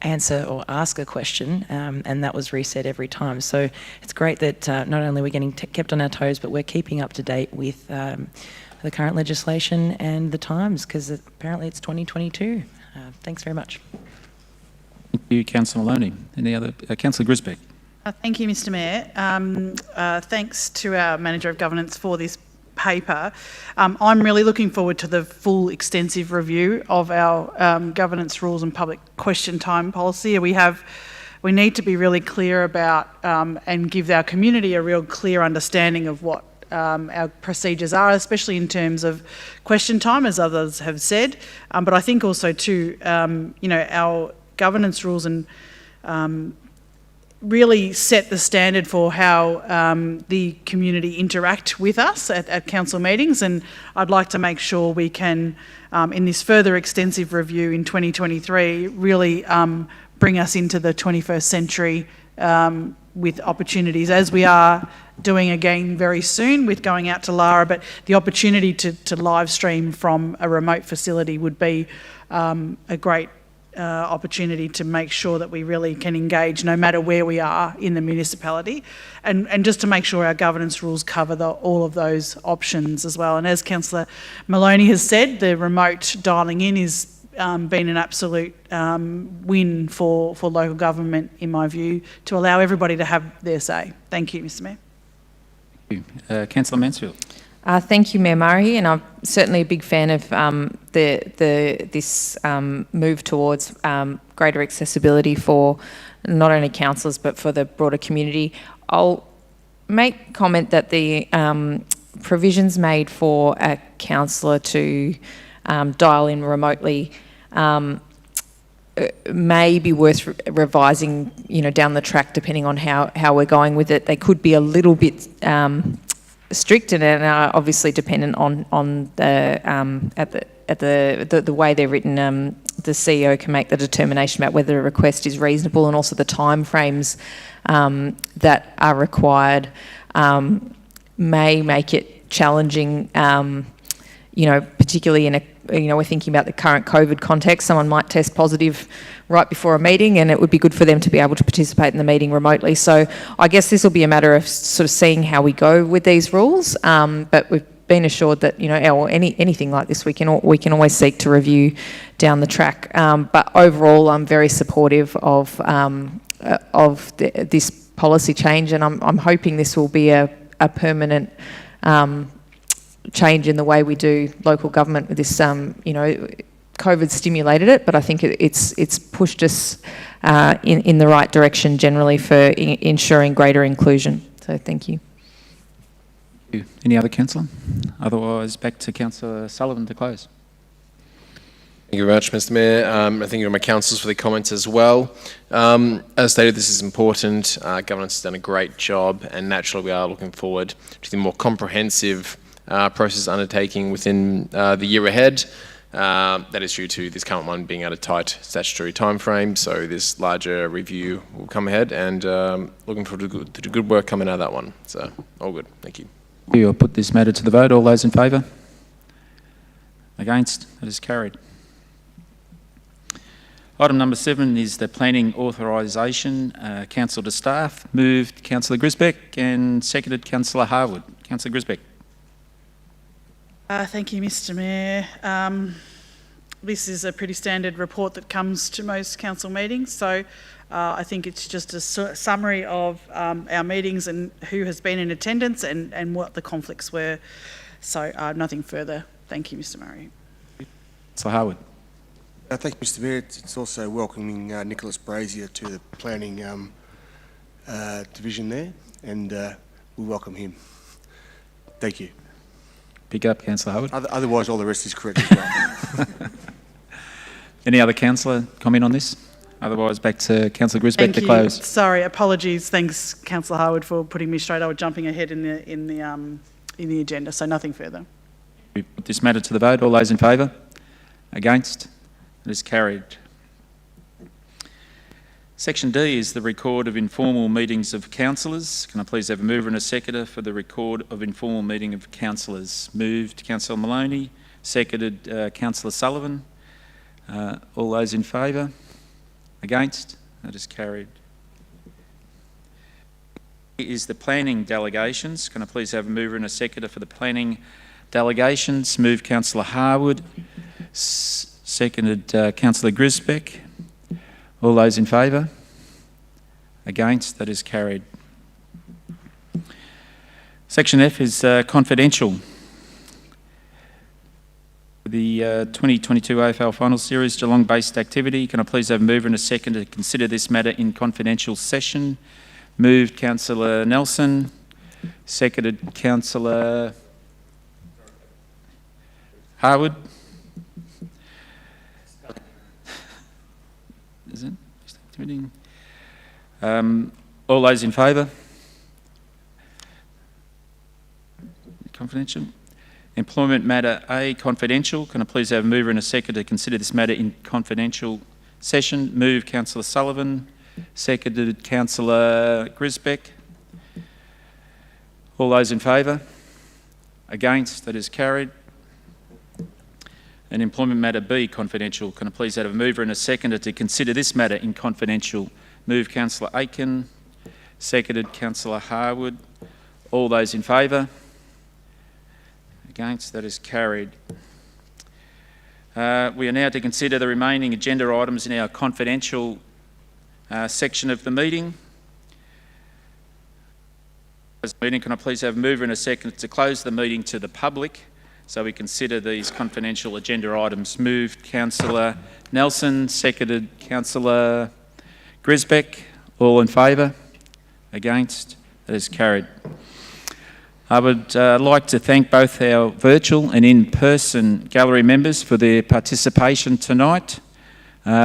answer or ask a question, and that was reset every time. So it's great that not only we're getting kept on our toes, but we're keeping up to date with the current legislation and the times, because apparently it's 2022. Thanks very much. Thank you, Councillor Maloney. Any other? Councillor Grisbeck. Thank you, Mr Mayor. Thanks to our Manager of Governance for this paper. I'm really looking forward to the full extensive review of our governance rules and public question time policy. We need to be really clear about and give our community a real clear understanding of what our procedures are, especially in terms of question time, as others have said. But I think also too, our governance rules and really set the standard for how the community interact with us at council meetings, and I'd like to make sure we can, in this further extensive review in 2023, really bring us into the 21st century with opportunities, as we are doing again very soon with going out to Lara, but the opportunity to live stream from a remote facility would be a great opportunity to make sure that we really can engage no matter where we are in the municipality, and just to make sure our governance rules cover all of those options as well. And as Councillor Maloney has said, the remote dialing in is been an absolute win for local government, in my view, to allow everybody to have their say. Thank you, Mr Mayor. Thank you. Councillor Mansfield. Thank you, Mayor Murray, and I'm certainly a big fan of this move towards greater accessibility for not only councillors but for the broader community. I'll make comment that the provisions made for a councillor to dial in remotely may be worth revising, down the track, depending on how we're going with it. They could be a little bit strict and are obviously dependent on the way they're written. The CEO can make the determination about whether a request is reasonable, and also the timeframes that are required may make it challenging. Particularly in we're thinking about the current COVID context. Someone might test positive right before a meeting, and it would be good for them to be able to participate in the meeting remotely. So I guess this will be a matter of sort of seeing how we go with these rules. But we've been assured that anything like this we can always seek to review down the track. But overall, I'm very supportive of this policy change, and I'm hoping this will be a permanent change in the way we do local government with this, COVID stimulated it, but I think it's pushed us in the right direction generally for ensuring greater inclusion. So thank you. Any other councillor? Otherwise, back to Councillor Sullivan to close. Thank you very much, Mr. Mayor. Thank you to my councillors for the comments as well. As stated, this is important. Governance has done a great job, and naturally we are looking forward to the more comprehensive process undertaking within the year ahead. That is due to this current one being at a tight statutory timeframe, so this larger review will come ahead, and looking forward to the good work coming out of that one. So, all good. Thank you. I'll put this matter to the vote. All those in favour? Against? That is carried. Item number 7 is the planning authorisation. Council to staff. Moved Councillor Grisbeck and seconded Councillor Harwood. Councillor Grisbeck. Thank you, Mr. Mayor. This is a pretty standard report that comes to most council meetings, so I think it's just a summary of our meetings and who has been in attendance and what the conflicts were. So nothing further. Thank you, Mr. Murray. Councillor Harwood. Thank you, Mr. Mayor. It's also welcoming Nicholas Brazier to the planning division there, and we welcome him. Thank you. Pick up, Councillor Harwood. Otherwise, all the rest is correct as well. Any other councillor comment on this? Otherwise, back to Councillor Grisbeck to close. Sorry, apologies. Thanks, Councillor Harwood, for putting me straight. I was jumping ahead in the agenda, so nothing further. We put this matter to the vote. All those in favour? Against? It is carried. Section D is the record of informal meetings of councillors. Can I please have a mover and a seconder for the record of informal meeting of councillors? Moved Councillor Maloney, seconded Councillor Sullivan. All those in favour? Against? That is carried. Is the planning delegations. Can I please have a mover and a seconder for the planning delegations? Moved Councillor Harwood, seconded Councillor Grisbeck. All those in favour? Against? That is carried. Section F is confidential. The 2022 AFL Final Series Geelong-based activity. Can I please have a mover and a second to consider this matter in confidential session? Moved Councillor Nelson, seconded Councillor Harwood. Is it? All those in favour? Confidential. Employment matter A, confidential. Can I please have a mover and a second to consider this matter in confidential session? Move Councillor Sullivan, seconded Councillor Grisbeck. All those in favour? Against? That is carried. And employment matter B, confidential. Can I please have a mover and a seconder to consider this matter in confidential? Move Councillor Aiken, seconded Councillor Harwood. All those in favour? Against? That is carried. We are now to consider the remaining agenda items in our confidential section of the meeting. Can I please have a mover and a seconder to close the meeting to the public? So we consider these confidential agenda items. Moved Councillor Nelson, seconded Councillor Grisbeck. All in favour? Against? That is carried. I would like to thank both our virtual and in-person gallery members for their participation tonight.